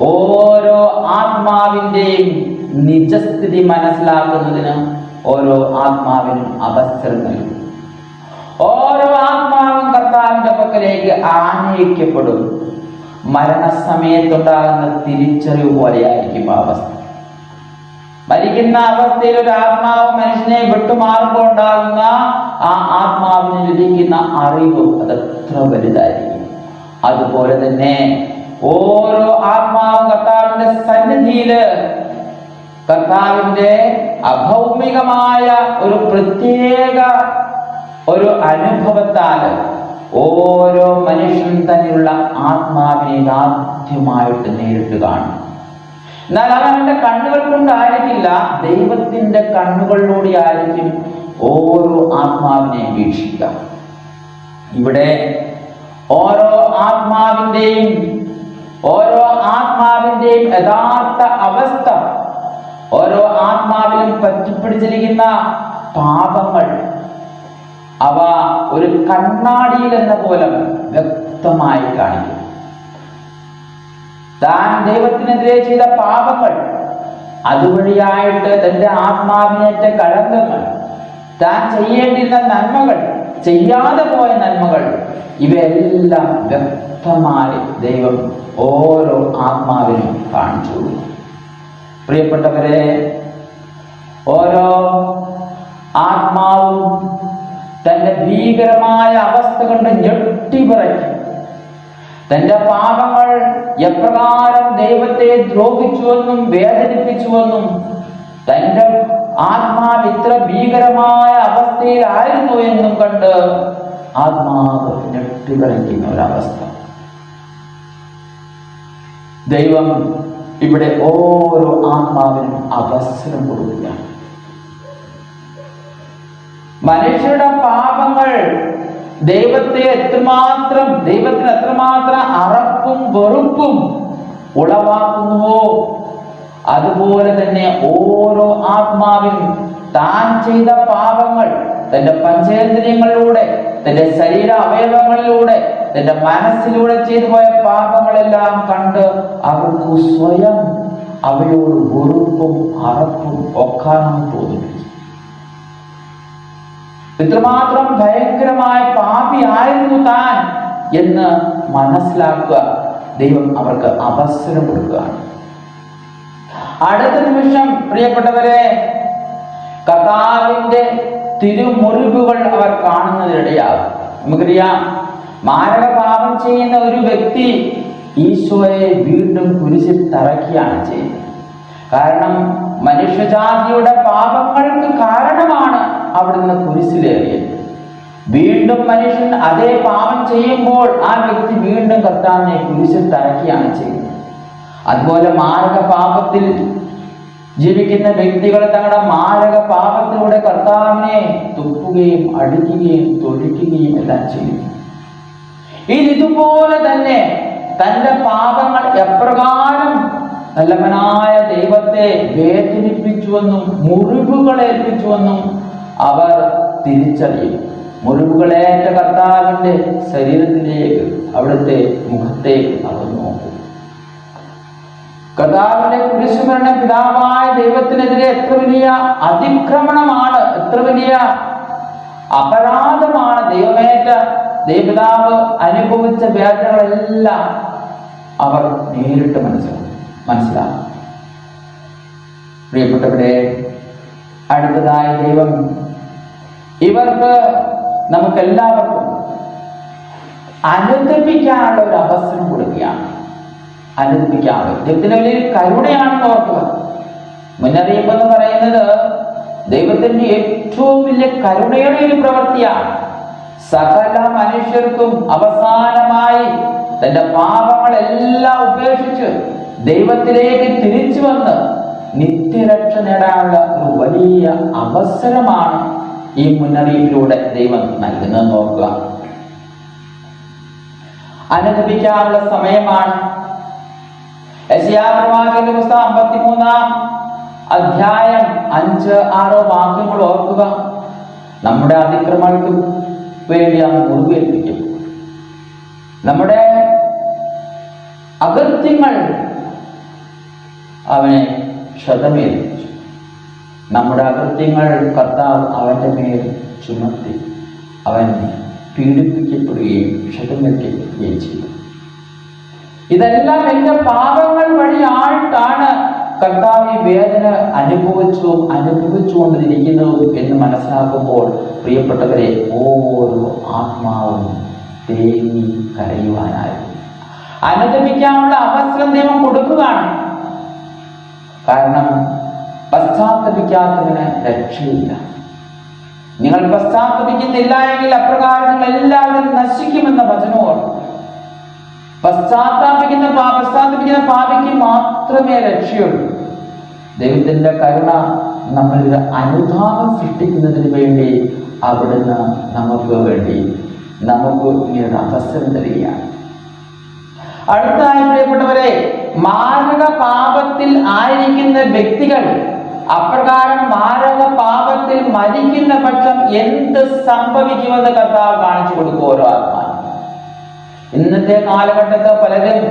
ഓരോ ആത്മാവിന്റെയും നിജസ്ഥിതി മനസ്സിലാക്കുന്നതിന് ഓരോ ആത്മാവിനും അവസരം നൽകും. ഓരോ ആത്മാവും കർത്താവിന്റെ പക്കലേക്ക് ആനയിക്കപ്പെടും. മരണസമയത്തുണ്ടാകുന്ന തിരിച്ചറിവ് പോലെയായിരിക്കും ആ അവസ്ഥ. മരിക്കുന്ന അവസ്ഥയിൽ ഒരു ആത്മാവ് മനുഷ്യനെ വിട്ടുമാറുമ്പോൾ ഉണ്ടാകുന്ന ആ ആത്മാവിന് ലഭിക്കുന്ന അറിവ് അതത്ര വലുതായിരിക്കും. അതുപോലെ തന്നെ ഓരോ ആത്മാവും കർത്താവിന്റെ സന്നിധിയില് കർത്താവിന്റെ അഭൗമികമായ ഒരു പ്രത്യേക ഒരു അനുഭവത്താൽ ഓരോ മനുഷ്യൻ തന്നെയുള്ള ആത്മാവിനെ ആദ്യമായിട്ട് നേരിട്ട് കാണും. എന്നാൽ അവന്റെ കണ്ണുകൾ കൊണ്ടായിരിക്കില്ല, ദൈവത്തിന്റെ കണ്ണുകളിലൂടെ ആയിരിക്കും ഓരോ ആത്മാവിനെ വീക്ഷിക്കുക. ഇവിടെ ഓരോ ആത്മാവിന്റെയും യഥാർത്ഥ അവസ്ഥ, ഓരോ ആത്മാവിലും പറ്റിപ്പിടിച്ചിരിക്കുന്ന പാപങ്ങൾ, അവ ഒരു കണ്ണാടിയിൽ എന്ന പോലെ വ്യക്തമായി കാണിക്കും. താൻ ദൈവത്തിനെതിരെ ചെയ്ത പാപങ്ങൾ, അതുവഴിയായിട്ട് തന്റെ ആത്മാവിനേറ്റ കളങ്കങ്ങൾ, താൻ ചെയ്യേണ്ടിരുന്ന നന്മകൾ, ചെയ്യാതെ പോയ നന്മകൾ, ഇവയെല്ലാം വ്യക്തമായി ദൈവം ഓരോ ആത്മാവിനും കാണിച്ചു കൊടുക്കും. പ്രിയപ്പെട്ടവരെ, ഓരോ ആത്മാവും തന്റെ ഭീകരമായ അവസ്ഥ കൊണ്ട് ഞെട്ടിപ്പിറയ്ക്കും. തന്റെ പാപങ്ങൾ എപ്രകാരം ദൈവത്തെ ദ്രോഹിച്ചുവെന്നും വേദനിപ്പിച്ചുവെന്നും, തന്റെ ആത്മാവ് ഇത്ര ഭീകരമായ അവസ്ഥയിലായിരുന്നു എന്നും കണ്ട് ആത്മാവ് ഞെട്ടിപ്പിറയ്ക്കുന്ന ഒരവസ്ഥ. ദൈവം ഇവിടെ ഓരോ ആത്മാവിനും അവസരം കൊടുക്കുകയാണ്. മനുഷ്യരുടെ പാപങ്ങൾ ദൈവത്തിന് എത്രമാത്രം അറപ്പും വെറുപ്പും ഉളവാക്കുന്നുവോ, അതുപോലെ തന്നെ ഓരോ ആത്മാവിനും താൻ ചെയ്ത പാപങ്ങൾ തന്റെ പഞ്ചേന്ദ്രിയങ്ങളിലൂടെ, തന്റെ ശരീര അവയവങ്ങളിലൂടെ, തന്റെ മനസ്സിലൂടെ ചെയ്തു പോയ പാപങ്ങളെല്ലാം കണ്ട് അവർക്ക് സ്വയം അവയോട് വെറുപ്പും അറപ്പും ഒക്കാനും തോന്നിപ്പിക്കും. ഇത്രമാത്രം ഭയങ്കരമായ പാപിയായിരുന്നു താൻ എന്ന് മനസ്സിലാക്കുക ദൈവം അവർക്ക് അവസരം കൊടുക്കുകയാണ്. അടുത്ത നിമിഷം പ്രിയപ്പെട്ടവരെ, കർത്താവിന്റെ തിരുമുറിവുകൾ അവർ കാണുന്നതിനിടയാകും. നമുക്കറിയാം, മാരക പാപം ചെയ്യുന്ന ഒരു വ്യക്തി ഈശോയെ വീണ്ടും കുരിശിൽ തറയ്ക്കുകയാണ് ചെയ്യുന്നത്. കാരണം മനുഷ്യജാതിയുടെ പാപങ്ങൾക്ക് കാരണമാണ് അവിടുന്ന് കുരിശിലേറിയത്. വീണ്ടും മനുഷ്യൻ അതേ പാപം ചെയ്യുമ്പോൾ ആ വ്യക്തി വീണ്ടും കർത്താവിനെ കുരിശിൽ തറയ്ക്കുകയാണ് ചെയ്യുന്നത്. അതുപോലെ മാരക പാപത്തിൽ ജീവിക്കുന്ന വ്യക്തികൾ തങ്ങളുടെ മാരക പാപത്തിലൂടെ കർത്താവിനെ തുപ്പുകയും അടിക്കുകയും തൊഴിക്കുകയും എല്ലാം ചെയ്യും. ഇതുപോലെ തന്നെ തന്റെ പാപങ്ങൾ എപ്രകാരം നല്ലവനായ ദൈവത്തെ വേദനിപ്പിച്ചുവെന്നും മുറിവുകളേൽപ്പിച്ചുവെന്നും അവർ തിരിച്ചറിയും. മുറിവുകളേറ്റ കർത്താവിന്റെ ശരീരത്തിലേക്ക്, അവിടുത്തെ മുഖത്തേക്ക് അവർ നോക്കും. കർത്താവിന്റെ കുരിശുമരണ പിതാവായ ദൈവത്തിനെതിരെ എത്ര വലിയ അതിക്രമണമാണ്, എത്ര വലിയ അപരാധമാണ് ദൈവപിതാവ് അനുഭവിച്ച വേദനകളെല്ലാം അവർ നേരിട്ട് മനസ്സിലാക്കും. പ്രിയപ്പെട്ടവരെ, അടുത്തതായി ദൈവം ഇവർക്ക് നമുക്കെല്ലാവർക്കും അനുദപിക്കാനുള്ള ഒരു അവസരം കൊടുക്കുകയാണ്. അനുദപിക്കാനുള്ള ദൈവത്തിന്റെ വലിയ കരുണയാണെന്ന് ഓർക്കുക. മുന്നറിയിപ്പ് എന്ന് പറയുന്നത് ദൈവത്തിന്റെ ഏറ്റവും വലിയ കരുണയുടെ ഒരു പ്രവൃത്തിയാണ്. സകല മനുഷ്യർക്കും അവസാനമായി തന്റെ പാപങ്ങളെല്ലാം ഉപേക്ഷിച്ച് ദൈവത്തിലേക്ക് തിരിച്ചു വന്ന് നിത്യരക്ഷ നേടാനുള്ള ഒരു വലിയ അവസരമാണ് ഈ മുന്നറിയിപ്പിലൂടെ ദൈവം നൽകുന്നതെന്ന് ഓർക്കുക. അനുദപിക്കാനുള്ള സമയമാണ്. യെശയ്യാപ്രവാചകന്റെ പുസ്തകം 53-ാം അധ്യായം 5-6 വാക്യങ്ങൾ ഓർക്കുക. നമ്മുടെ അതിക്രമങ്ങൾക്ക് വേണ്ടി അവൻ മുറിവേൽപ്പിക്കും. നമ്മുടെ അകൃത്യങ്ങൾ അവനെ ക്ഷതമേൽപ്പിച്ചു. നമ്മുടെ അകൃത്യങ്ങൾ കർത്താവ് അവന്റെ മേൽ ചുമത്തി. അവൻ പീഡിപ്പിക്കപ്പെടുകയും ക്ഷതമേൽക്കപ്പെടുകയും ചെയ്തു. ഇതെല്ലാം എന്റെ പാപങ്ങൾ വഴിയായിട്ടാണ് കർത്താവ് ഈ വേദന അനുഭവിച്ചുകൊണ്ടിരിക്കുന്നതും എന്ന് മനസ്സിലാക്കുമ്പോൾ പ്രിയപ്പെട്ടവരെ, ഓരോ ആത്മാവും തേങ്ങി കരയുവാനായി അനുദപിക്കാനുള്ള അവസരം ദൈവം കൊടുക്കുകയാണ്. കാരണം പശ്ചാത്തപിക്കാത്തതിന് രക്ഷയില്ല. നിങ്ങൾ പശ്ചാത്തപിക്കുന്നില്ല എങ്കിൽ അപ്രകാരം നിങ്ങൾ എല്ലാവരും നശിക്കുമെന്ന വചനവും. പശ്ചാത്താപിക്കുന്ന പാപിക്ക് മാത്രമേ രക്ഷയുള്ളൂ. ദൈവത്തിന്റെ കരുണ നമ്മളിൽ അനുതാപം സൃഷ്ടിക്കുന്നതിന് വേണ്ടി അവിടുന്ന് നമുക്ക് ഇങ്ങനെ അവസരം തരികയാണ്. അടുത്തതായി പ്രിയപ്പെട്ടവരെ, മാരക പാപത്തിൽ ആയിരിക്കുന്ന വ്യക്തികൾ അപ്രകാരം മാരക പാപത്തിൽ മരിക്കുന്ന പക്ഷം എന്ത് സംഭവിക്കുമെന്ന് കർത്താവ് കാണിച്ചു കൊടുക്കും ഓരോ ആത്മാവിനും. ഇന്നത്തെ കാലഘട്ടത്തിൽ പലരും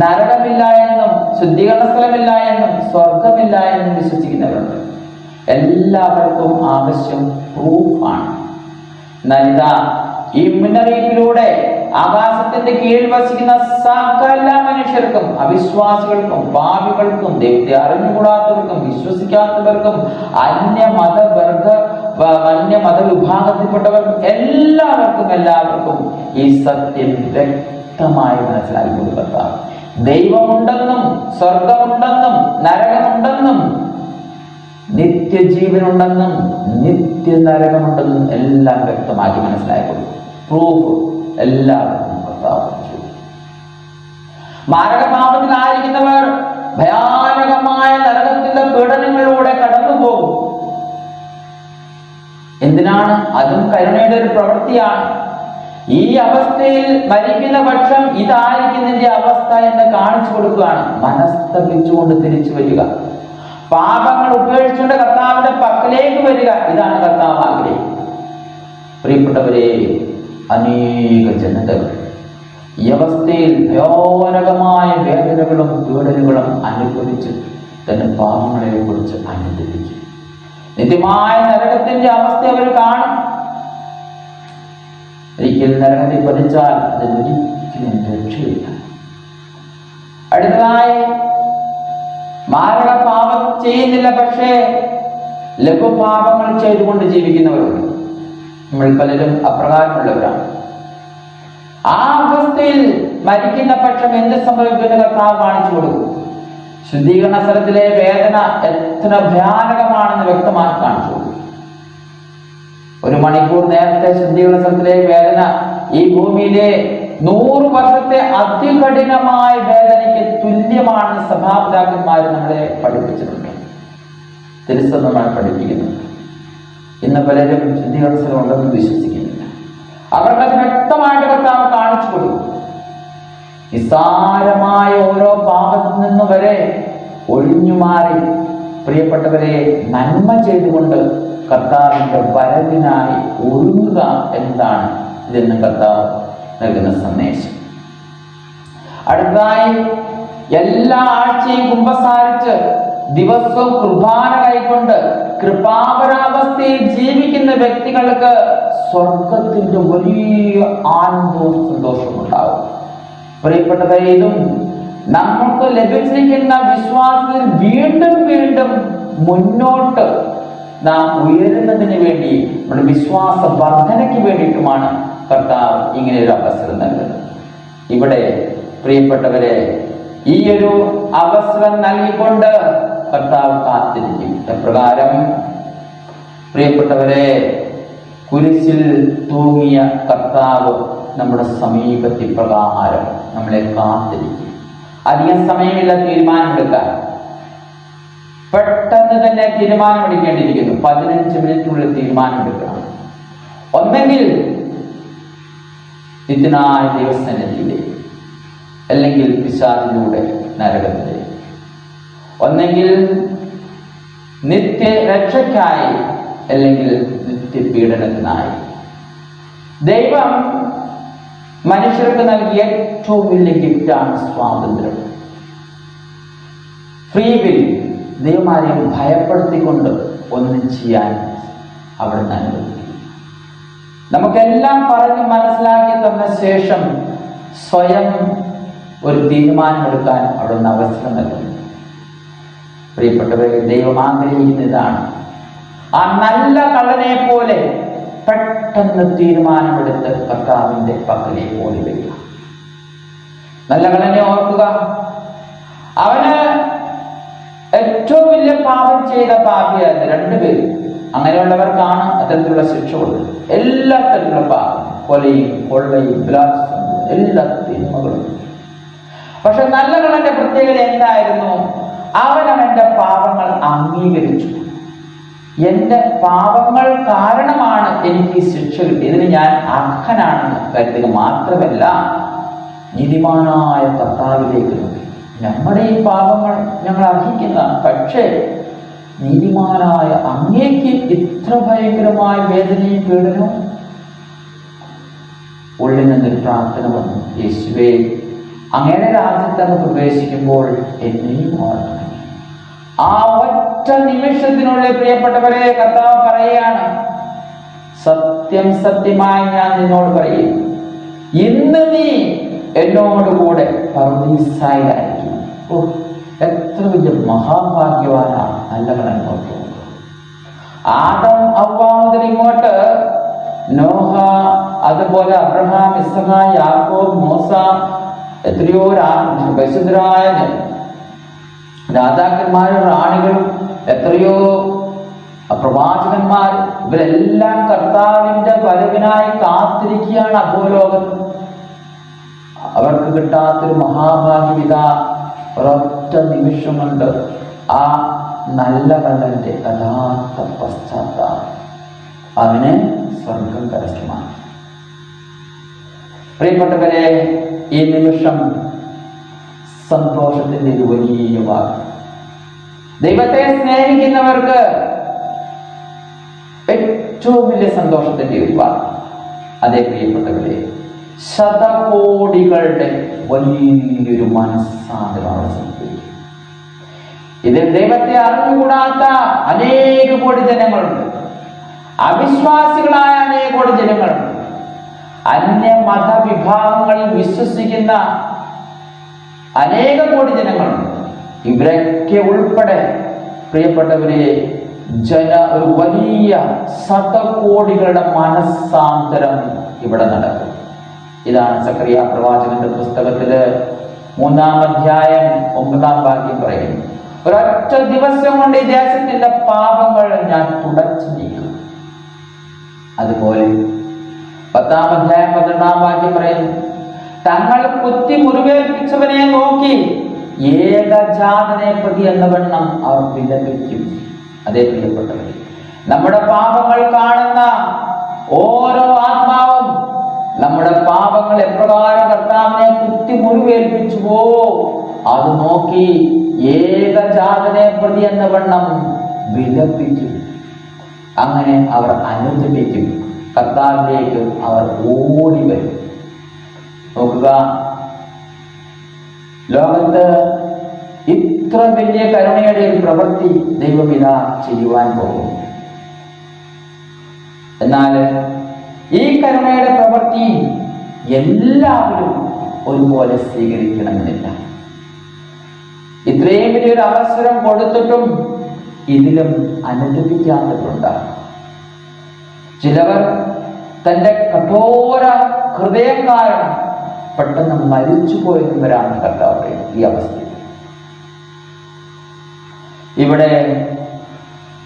നരകമില്ല എന്നും ശുദ്ധീകരണ സ്ഥലമില്ല എന്നും സ്വർഗമില്ല എന്നും വിശ്വസിക്കുന്നവരുണ്ട്. എല്ലാവർക്കും ആവശ്യം പ്രൂഫാണ്. എന്നാൽ ഈ മുന്നറിയിപ്പിലൂടെ ആകാശത്തിന്റെ കീഴിൽ വസിക്കുന്ന സകല മനുഷ്യർക്കും, അവിശ്വാസികൾക്കും, പാപികൾക്കും, ദൈവത്തെ അറിഞ്ഞുകൂടാത്തവർക്കും, വിശ്വസിക്കാത്തവർക്കും, അന്യമതവിഭാഗത്തിൽപ്പെട്ടവർക്കും എല്ലാവർക്കും ഈ സത്യം വ്യക്തമായി മനസ്സിലാക്കി കൊടുക്കുക. ദൈവമുണ്ടെന്നും സ്വർഗമുണ്ടെന്നും നരകമുണ്ടെന്നും നിത്യജീവനുണ്ടെന്നും നിത്യനരകമുണ്ടെന്നും എല്ലാം വ്യക്തമാക്കി മനസ്സിലാക്കി കൊടുക്കും. പ്രൂഫ് എല്ലാവർക്കും കർത്താവ്. മാരകപാപത്തിലായിരിക്കുന്നവർ ഭയാനകമായ നരകത്തിന്റെ പീഡനങ്ങളിലൂടെ കടന്നുപോകും. എന്തിനാണ്? അതും കരുണയുടെ ഒരു പ്രവൃത്തിയാണ്. ഈ അവസ്ഥയിൽ മരിക്കുന്ന പക്ഷം ഇതായിരിക്കും നിന്റെ അവസ്ഥ എന്ന് കാണിച്ചു കൊടുക്കുകയാണ്. മനസ്തപിച്ചുകൊണ്ട് തിരിച്ചു വരിക, പാപങ്ങൾ ഉപേക്ഷിച്ചുകൊണ്ട് കർത്താവിന്റെ പക്കലേക്ക് വരിക, ഇതാണ് കർത്താവ് ആഗ്രഹിക്കുന്നത്. പ്രിയപ്പെട്ടവരെ, അനേക ജനതകൾ ഈ അവസ്ഥയിൽ ഭയാനകമായ വേദനകളും പീഡനങ്ങളും അനുഭവിച്ച് തന്റെ പാപങ്ങളെ കുറിച്ച് അനുഭവിക്കും. നിത്യമായ നരകത്തിന്റെ അവസ്ഥ അവർ കാണും. ഒരിക്കൽ നരകത്തിൽ പതിച്ചാൽ അതിനൊരിക്കലും രക്ഷയില്ല. അടുത്തതായി മാരക പാപം ചെയ്യുന്നില്ല, പക്ഷേ ലഘുപാപങ്ങൾ ചെയ്തുകൊണ്ട് ജീവിക്കുന്നവരുണ്ട്. നമ്മൾ പലരും അപ്രകാരമുള്ളവരാണ്. ആ അവസ്ഥയിൽ മരിക്കുന്ന പക്ഷം എന്ത് സംഭവിക്കുന്ന കർത്താവ് കാണിച്ചു കൊടുക്കും. ശുദ്ധീകരണ സ്ഥലത്തിലെ വേദന എത്ര ഭയാനകമാണെന്ന് വ്യക്തമായി കാണിച്ചു കൊടുക്കും. 1 മണിക്കൂർ നേരത്തെ ശുദ്ധീകരണ സ്ഥലത്തിലെ വേദന ഈ ഭൂമിയിലെ 100 വർഷത്തെ അതികഠിനമായ വേദനയ്ക്ക് തുല്യമാണെന്ന് സഭാപിതാക്കന്മാർ നമ്മളെ പഠിപ്പിച്ചിട്ടുണ്ട്. തിരുസഭ നമ്മളെ പഠിപ്പിക്കുന്നുണ്ട്. ഇന്ന് പലരും ശുദ്ധീകരണ സ്ഥലം ഉണ്ടെന്ന് വിശ്വസിക്കുന്നില്ല. അവർക്കത് വ്യക്തമായിട്ട് കർത്താവ് കാണിച്ചു കൊടുക്കും. നിസ്സാരമായ ഓരോ പാപത്തിൽ നിന്ന് വരെ ഒഴിഞ്ഞു മാറി പ്രിയപ്പെട്ടവരെ നന്മ ചെയ്തുകൊണ്ട് കർത്താവിന്റെ വരവിനായി ഒരുങ്ങുക എന്നതാണ് ഇതെന്ന് കർത്താവ് നൽകുന്ന സന്ദേശം. അടുത്തതായി എല്ലാ ആഴ്ചയും കുമ്പസാരിച്ച് ദിവസവും കുർബാന കൈക്കൊണ്ട് കൃപാപരാവസ്ഥയിൽ ജീവിക്കുന്ന വ്യക്തികൾക്ക് സ്വർഗത്തിന്റെ വലിയ ആനന്ദവും സന്തോഷവും ഉണ്ടാവും. പ്രിയപ്പെട്ടവരെ, ഇതും നമുക്ക് ലഭിച്ചിരിക്കുന്ന വിശ്വാസത്തിൽ വീണ്ടും വീണ്ടും മുന്നോട്ട് നാം ഉയരുന്നതിന് വേണ്ടി, നമ്മുടെ വിശ്വാസ വർധനയ്ക്ക് വേണ്ടിയിട്ടുമാണ് കർത്താവ് ഇങ്ങനെ ഒരു അവസരം നൽകുന്നത്. ഇവിടെ പ്രിയപ്പെട്ടവരെ, ഈ ഒരു അവസരം നൽകിക്കൊണ്ട് കർത്താവ് കാത്തിരിക്കും. എപ്രകാരം? പ്രിയപ്പെട്ടവരെ, കുരിശിൽ തൂങ്ങിയ കർത്താവ് നമ്മുടെ സമീപത്തിൽ പ്രകാരം നമ്മളെ കാത്തിരിക്കും. അധികം സമയമില്ല തീരുമാനമെടുക്കാൻ. പെട്ടെന്ന് തന്നെ തീരുമാനമെടുക്കേണ്ടിയിരിക്കുന്നു. 15 മിനിറ്റിനുള്ളിൽ തീരുമാനമെടുക്കണം. ഒന്നെങ്കിൽ നിത്യനായ ദൈവസന്നിധിയിലേക്ക്, അല്ലെങ്കിൽ പിശാചിലൂടെ നരകത്തിലേക്ക്, ഒന്നെങ്കിൽ നിത്യ രക്ഷയ്ക്കായി, അല്ലെങ്കിൽ നിത്യപീഡനത്തിനായി. ദൈവം മനുഷ്യർക്ക് നൽകിയ ഏറ്റവും വലിയ ഗിഫ്റ്റാണ് സ്വാതന്ത്ര്യം. Free will. ദൈവമാരെയും ഭയപ്പെടുത്തിക്കൊണ്ട് ഒന്നും ചെയ്യാൻ അവിടെ അനുവദിക്കും. നമുക്കെല്ലാം പറഞ്ഞ് മനസ്സിലാക്കി തന്ന ശേഷം സ്വയം ഒരു തീരുമാനമെടുക്കാൻ അവിടെ നിന്ന് അവസരം നൽകുന്നു. പ്രിയപ്പെട്ടവരെ, ദൈവം ആഗ്രഹിക്കുന്നതാണ് ആ നല്ല കള്ളനെ പോലെ പെട്ടെന്ന് തീരുമാനമെടുത്ത് കർത്താവിന്റെ പക്കലേക്ക് ഓടി വരിക. നല്ല കള്ളനെ ഓർക്കുക, അവന് ഏറ്റവും വലിയ പാപം ചെയ്ത പാപിയായിരുന്നു. 2 പേര്. അങ്ങനെയുള്ളവർക്കാണ് അത്തരത്തിലുള്ള ശിക്ഷ കൊടുത്തത്. എല്ലാ തരത്തിലുള്ള പാപം, കൊലയും കൊള്ളയും ബലാത്സംഗവും എല്ലാ തിന്മകളും. പക്ഷെ നല്ല കള്ളന്റെ പ്രത്യേകത എന്തായിരുന്നു? അവനവന്റെ പാപങ്ങൾ അംഗീകരിച്ചു. എന്റെ പാപങ്ങൾ കാരണമാണ് എനിക്ക് ഈ ശിക്ഷ കിട്ടിയത്, ഇതിന് ഞാൻ അർഹനാണെന്ന് കരുതുക മാത്രമല്ല, നീതിമാനായ കർത്താവിലേക്ക് നോക്കി. നമ്മുടെ ഈ പാപങ്ങൾ ഞങ്ങൾ അർഹിക്കുന്നതാണ്, പക്ഷേ നീതിമാനായ അങ്ങേക്ക് ഇത്ര ഭയങ്കരമായ വേദനയും പീഡനവും. ഉള്ളിൽ നിന്നൊരു പ്രാർത്ഥന വന്നു, യേശുവേ, അങ്ങയുടെ രാജ്യത്തങ്ങ് പ്രവേശിക്കുമ്പോൾ എന്നെയും ഓർക്കണം. ആ ഒറ്റ നിമിഷത്തിനുള്ളിൽ പ്രിയപ്പെട്ടവരെ, കർത്താവ് പറയുകയാണ്, സത്യം സത്യമായി ഞാൻ നിന്നോട് പറയുന്നു, ഇന്ന് നീ എന്നോട് കൂടെ പർദീസായിലായിരിക്കും. എത്ര വലിയ മഹാഭാഗ്യവാനാണ് നല്ല കണക്ക്. ആദം അവ്വ മുതൽ ഇങ്ങോട്ട് നോഹ, അതുപോലെ അബ്രഹാം, ഇസ്ഹാ, യാക്കോബ്, മൂസ, എത്രയോ പരിശുദ്ധരായ രാജാക്കന്മാരും റാണികളും എത്രയോ പ്രവാചകന്മാർ, ഇവരെല്ലാം കർത്താവിന്റെ വരവിനായി കാത്തിരിക്കുകയാണ് അധോലോകത്ത്. അവർക്ക് കിട്ടാത്തൊരു മഹാഭാഗ്യവിധ ഒരൊറ്റ നിമിഷം കൊണ്ട് ആ നല്ല കള്ളന്റെ യഥാർത്ഥ പശ്ചാത്താപം അവന് സ്വർഗം കരസ്ഥമാക്കി. പ്രിയപ്പെട്ടവരെ, ഈ നിമിഷം സന്തോഷത്തിന്റെ ഒരു വലിയ വാക്ക്. ദൈവത്തെ സ്നേഹിക്കുന്നവർക്ക് ഏറ്റവും വലിയ സന്തോഷത്തിന്റെ ഒരു വാക്ക്. അതേ പ്രിയപ്പെട്ടവരെ, ശതകോടികളുടെ വലിയൊരു മനസ്സാണ് സംഭവിക്കുക. ഇതിൽ ദൈവത്തെ അറിഞ്ഞുകൂടാത്ത അനേക കോടി ജനങ്ങളുണ്ട്. അവിശ്വാസികളായ അനേക കോടി ജനങ്ങളുണ്ട്. അന്യ മതവിഭാഗങ്ങളിൽ വിശ്വസിക്കുന്ന അനേക കോടി ജനങ്ങളുണ്ട്. ഇവരൊക്കെ ഉൾപ്പെടെ പ്രിയപ്പെട്ടവരെ ഒരു വലിയ ശതകോടികളുടെ മനസ്സാന്തരം ഇവിടെ നടക്കും. ഇതാണ് സക്കറിയ പ്രവാചകന്റെ പുസ്തകത്തില് 3-ാം അധ്യായം 9-ാം വാക്യം പറയുന്നു. ഒരൊറ്റ ദിവസം കൊണ്ട് ഈ ദേശത്തിന്റെ പാപങ്ങൾ ഞാൻ തുടച്ചു നീക്കും. അതുപോലെ 10-ാം അധ്യായം 12-ാം വാക്യം പറയുന്നു, തങ്ങൾ കുത്തി മുറിവേൽപ്പിച്ചവനെ നോക്കി ഏകജാതനെ പ്രതി എന്ന വണ്ണം അവർ വിലപിക്കും. അതേ പ്രിയപ്പെട്ടവരെ, നമ്മുടെ പാപങ്ങൾ കാണുന്ന ഓരോ ആത്മാവും നമ്മുടെ പാപങ്ങൾ എപ്രകാരം കർത്താവിനെ കുത്തി മുറിവേൽപ്പിച്ചുവോ അത് നോക്കി ഏകജാതനെ പ്രതി എന്ന വണ്ണം വിലപിക്കും. അങ്ങനെ അവർ അനുദപിക്കും, കർത്താവിലേക്ക് അവർ ഓടി വരും. നോക്കുക, ലോകത്ത് ഇത്ര വലിയ കരുണയുടെ ഒരു പ്രവൃത്തി ദൈവപിത ചെയ്യുവാൻ പോകും. എന്നാൽ ഈ കരുണയുടെ പ്രവൃത്തി എല്ലാവരും ഒരുപോലെ സ്വീകരിക്കണമെന്നില്ല. ഇത്രയും വലിയൊരു അവസരം കൊടുത്തിട്ടും ഇതിലും അനുദപിക്കാത്തവരുണ്ടാകും. ചിലവർ തന്റെ കഠോര ഹൃദയം കാരണം പെട്ടെന്ന് മരിച്ചു പോയവരാണ് കർത്താവ് പറയുന്നത്. ഈ അവസ്ഥയിൽ ഇവിടെ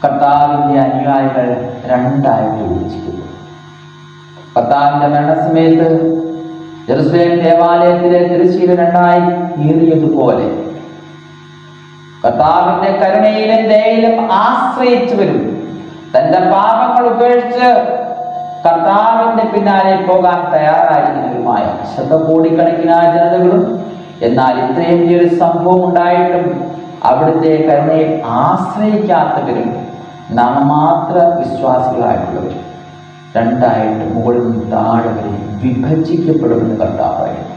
കർത്താവിന്റെ അനുയായികൾ രണ്ടായിട്ട് വിഭജിക്കുന്നു. കർത്താവിന്റെ മരണസമയത്ത് ജെറുസലേം ദേവാലയത്തിലെ തിരശ്ശീല രണ്ടായി കീറിയതുപോലെ കർത്താവിന്റെ കരുണയിലും ദയയിലും ആശ്രയിച്ചവരും തന്റെ പാപങ്ങൾ ഉപേക്ഷിച്ച് കർത്താവിന്റെ പിന്നാലെ പോകാൻ തയ്യാറായിരിക്കുന്നവരുമായ ശതകോടിക്കണക്കിന് ജനതകളും, എന്നാൽ ഇത്രയും വലിയൊരു സംഭവം ഉണ്ടായിട്ടും അവിടുത്തെ കരുണയെ ആശ്രയിക്കാത്തവരും നാമമാത്ര വിശ്വാസികളായിട്ടുള്ളവരും രണ്ടായിട്ട് മുകളിൽ നിന്ന് താഴെ വരെ വിഭജിക്കപ്പെടുമെന്ന് കർത്താവായിരുന്നു.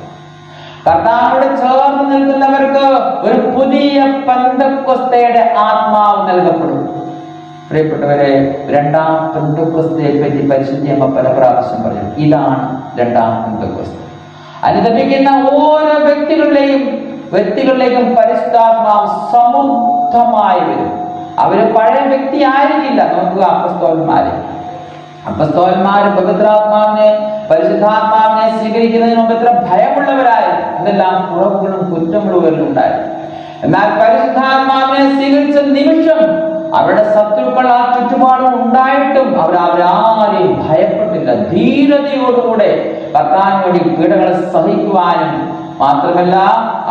കർത്താവോട് ചേർന്ന് നിൽക്കുന്നവർക്ക് ഒരു പുതിയ പെന്തക്കോസ്തയുടെ ആത്മാവ് നൽകപ്പെടും. പ്രിയപ്പെട്ടവരെ, 2-ാം പെന്തക്കോസ്തയെ പറ്റി പരിശുദ്ധ പല പ്രാവശ്യം പറഞ്ഞു. ഇതാണ് 2-ാം പെന്തക്കോസ്ത. അനുദപിക്കുന്ന ഓരോ വ്യക്തികളിലേക്കും പരിശുദ്ധാത്മാവ് സമൃദ്ധമായി വരും. അവര് പഴയ വ്യക്തി ആയിരിക്കില്ല. നോക്കുക, അപ്പസ്തോലന്മാര് പവിത്രാത്മാവിനെ പരിശുദ്ധാത്മാവിനെ സ്വീകരിക്കുന്നതിന് മുമ്പ് എത്ര ഭയമുള്ളവരായിരുന്നു, എന്തെല്ലാം കുറവുകളും കുറ്റങ്ങളും ഉണ്ടായിരുന്നു. എന്നാൽ പരിശുദ്ധാത്മാവിനെ സ്വീകരിച്ച നിമിഷം അവരുടെ ശത്രുക്കൾ ആ ചുറ്റുപാടും ഉണ്ടായിട്ടും അവരാരെയും ഭയപ്പെട്ടില്ല. ധീരതയോടുകൂടെ കർത്താവിന് വേണ്ടി പീഡകൾ സഹിക്കുവാനും മാത്രമല്ല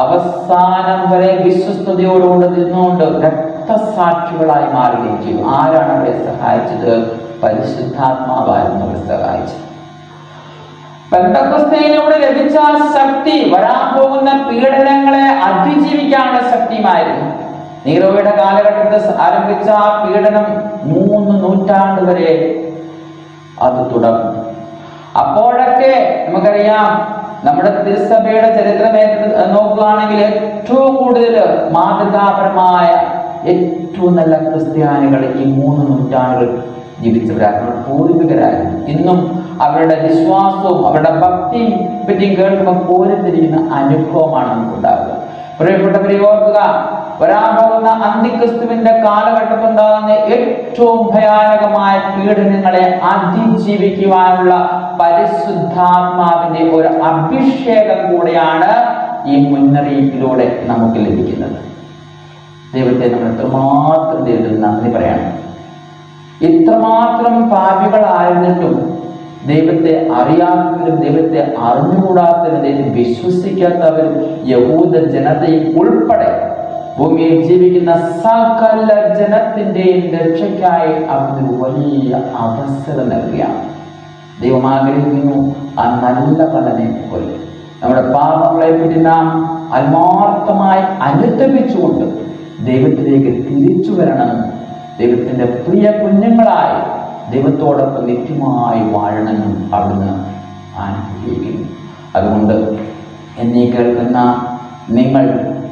അവസാനം വരെ വിശ്വസ്തയോടുകൂടെ നിന്നുകൊണ്ട് രക്തസാക്ഷികളായി മാറുകയും ചെയ്തു. ആരാണ് അവരെ സഹായിച്ചത്? പരിശുദ്ധാത്മാവായിരുന്നു അവരെ സഹായിച്ചത്. പെന്തക്കോസ്തയിലൂടെ ലഭിച്ച ശക്തി വരാൻ പോകുന്ന പീഡനങ്ങളെ അതിജീവിക്കാനുള്ള ശക്തിയുമായിരുന്നു. നീറോയുടെ കാലഘട്ടത്തിൽ ആരംഭിച്ച ആ പീഡനം 3 നൂറ്റാണ്ട് വരെ അത് തുടർന്നു. അപ്പോഴൊക്കെ നമുക്കറിയാം, നമ്മുടെ തിരുസഭയുടെ ചരിത്രമേ നോക്കുകയാണെങ്കിൽ ഏറ്റവും കൂടുതൽ മാതൃകാപരമായ ഏറ്റവും നല്ല ക്രിസ്ത്യാനികൾ ഈ 3 നൂറ്റാണ്ടുകൾ ജീവിച്ചവരായിരുന്നു, പൂർവികരായിരുന്നു. ഇന്നും അവരുടെ വിശ്വാസവും അവരുടെ ഭക്തിയും പറ്റിയും കേൾക്കുമ്പോൾ പോരിത്തിരിക്കുന്ന അനുഭവമാണ് നമുക്കുണ്ടാകുക. പ്രിയപ്പെട്ടവരെ, ഓർക്കുക, വരാൻ പോകുന്ന അന്തിക്രിസ്തുവിന്റെ കാലഘട്ടത്തുണ്ടാകുന്ന ഏറ്റവും ഭയാനകമായ പീഡനങ്ങളെ അതിജീവിക്കുവാനുള്ള പരിശുദ്ധാത്മാവിന്റെ ഒരു അഭിഷേകം കൂടെയാണ് ഈ മുന്നറിയിപ്പിലൂടെ നമുക്ക് ലഭിക്കുന്നത്. ദൈവത്തെ നമ്മൾ എത്രമാത്രം ദൈവത്തിന് നന്ദി പറയണം. ഇത്രമാത്രം പാപികളായിരുന്നിട്ടും ദൈവത്തെ അറിയാത്തവരും ദൈവത്തെ അറിഞ്ഞുകൂടാത്തവരും ദൈവത്തെ വിശ്വസിക്കാത്തവരും യഹൂദ ജനതയും ഉൾപ്പെടെ ഭൂമിയിൽ ജീവിക്കുന്ന സകല ജനത്തിന്റെയും രക്ഷയ്ക്കായി അവന് വലിയ അവസരം നൽകുകയാണ്. ദൈവം ആഗ്രഹിക്കുന്നു ആ നല്ല കള്ളനെ പോലെ നമ്മുടെ പാപങ്ങളെ പറ്റി നാം ആത്മാർത്ഥമായി അനുദപിച്ചുകൊണ്ട് ദൈവത്തിലേക്ക് തിരിച്ചു വരണം. ദൈവത്തിന്റെ പ്രിയ കുഞ്ഞുങ്ങളായി ദൈവത്തോടൊപ്പം നിത്യമായി വാഴണമെന്നും അവിടുന്ന് ആഗ്രഹിക്കുന്നു. അതുകൊണ്ട് എന്നെ കേൾക്കുന്ന നിങ്ങൾ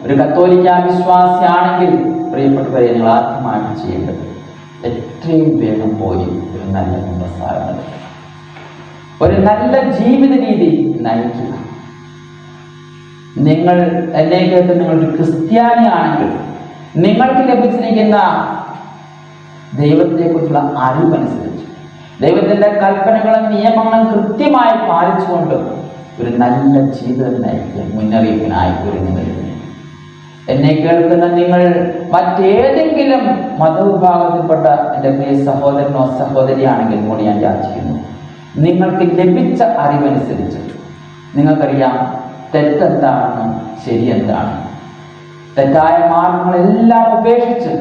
ഒരു കത്തോലിക്ക വിശ്വാസിയാണെങ്കിൽ പ്രിയപ്പെട്ടവരെ, നിങ്ങൾ ആദ്യമായിട്ട് ചെയ്യേണ്ടത് എത്രയും വേഗം പോയി ഒരു നല്ല കുമ്പസാരം, ഒരു നല്ല ജീവിത രീതി നയിക്കുക. നിങ്ങൾ എന്നെ കേൾക്കുന്ന നിങ്ങളൊരു ക്രിസ്ത്യാനിയാണെങ്കിൽ നിങ്ങൾക്ക് ലഭിച്ചിരിക്കുന്ന ദൈവത്തെക്കുറിച്ചുള്ള അറിവനുസരിച്ച്, ദൈവത്തിന്റെ കൽപ്പനകളും നിയമങ്ങളും കൃത്യമായി പാലിച്ചുകൊണ്ട് ഒരു നല്ല ജീവിതം നയിക്കാൻ മുന്നറിയിപ്പിനായി ഒരുങ്ങി വരുന്നു. എന്നെ കേൾക്കുന്ന നിങ്ങൾ മറ്റേതെങ്കിലും മതവിഭാഗത്തിൽപ്പെട്ട എൻ്റെ പ്രിയ സഹോദരനോ സഹോദരിയാണെങ്കിൽ കൂടി ഞാൻ യാചിക്കുന്നു, നിങ്ങൾക്ക് ലഭിച്ച അറിവനുസരിച്ച് നിങ്ങൾക്കറിയാം തെറ്റെന്താണെന്നും ശരി എന്താണ്. തെറ്റായ മാർഗങ്ങളെല്ലാം ഉപേക്ഷിച്ച്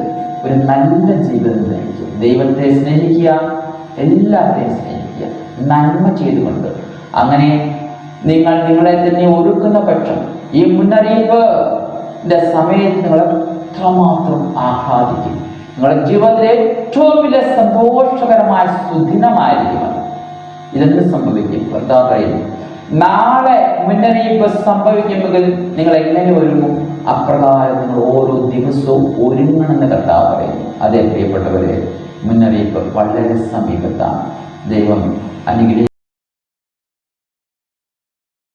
ഒരു നല്ല ജീവിതം നയിക്കുക, ദൈവത്തെ സ്നേഹിക്കുക, എല്ലാവരെയും സ്നേഹിക്കുക, നന്മ ചെയ്തുകൊണ്ട്. അങ്ങനെ നിങ്ങൾ നിങ്ങളെ തന്നെ ഒരുക്കുന്ന പക്ഷം ഈ മുന്നറിയിപ്പിന്റെ സമയത്ത് നിങ്ങൾ എത്രമാത്രം ആഹ്ലാദിക്കും. നിങ്ങളുടെ ജീവിതത്തിലെ ഏറ്റവും വലിയ സന്തോഷകരമായ സുദിനമായിരിക്കും. ഇതെന്ത് സംഭവിക്കും? കർത്താവ് പറയുന്നു, നാളെ മുന്നറിയിപ്പ് സംഭവിക്കുമെങ്കിൽ നിങ്ങൾ എങ്ങനെ ഒരുങ്ങും? അപ്രകാരം നിങ്ങൾ ഓരോ ദിവസവും ഒരുങ്ങണമെന്ന് കർത്താവ് പറയുന്നു. അതേ പ്രിയപ്പെട്ടവരെ, മുന്നറിയിപ്പ് വളരെ സമീപത്താണ്. ദൈവം അനുഗ്രഹിക്കും.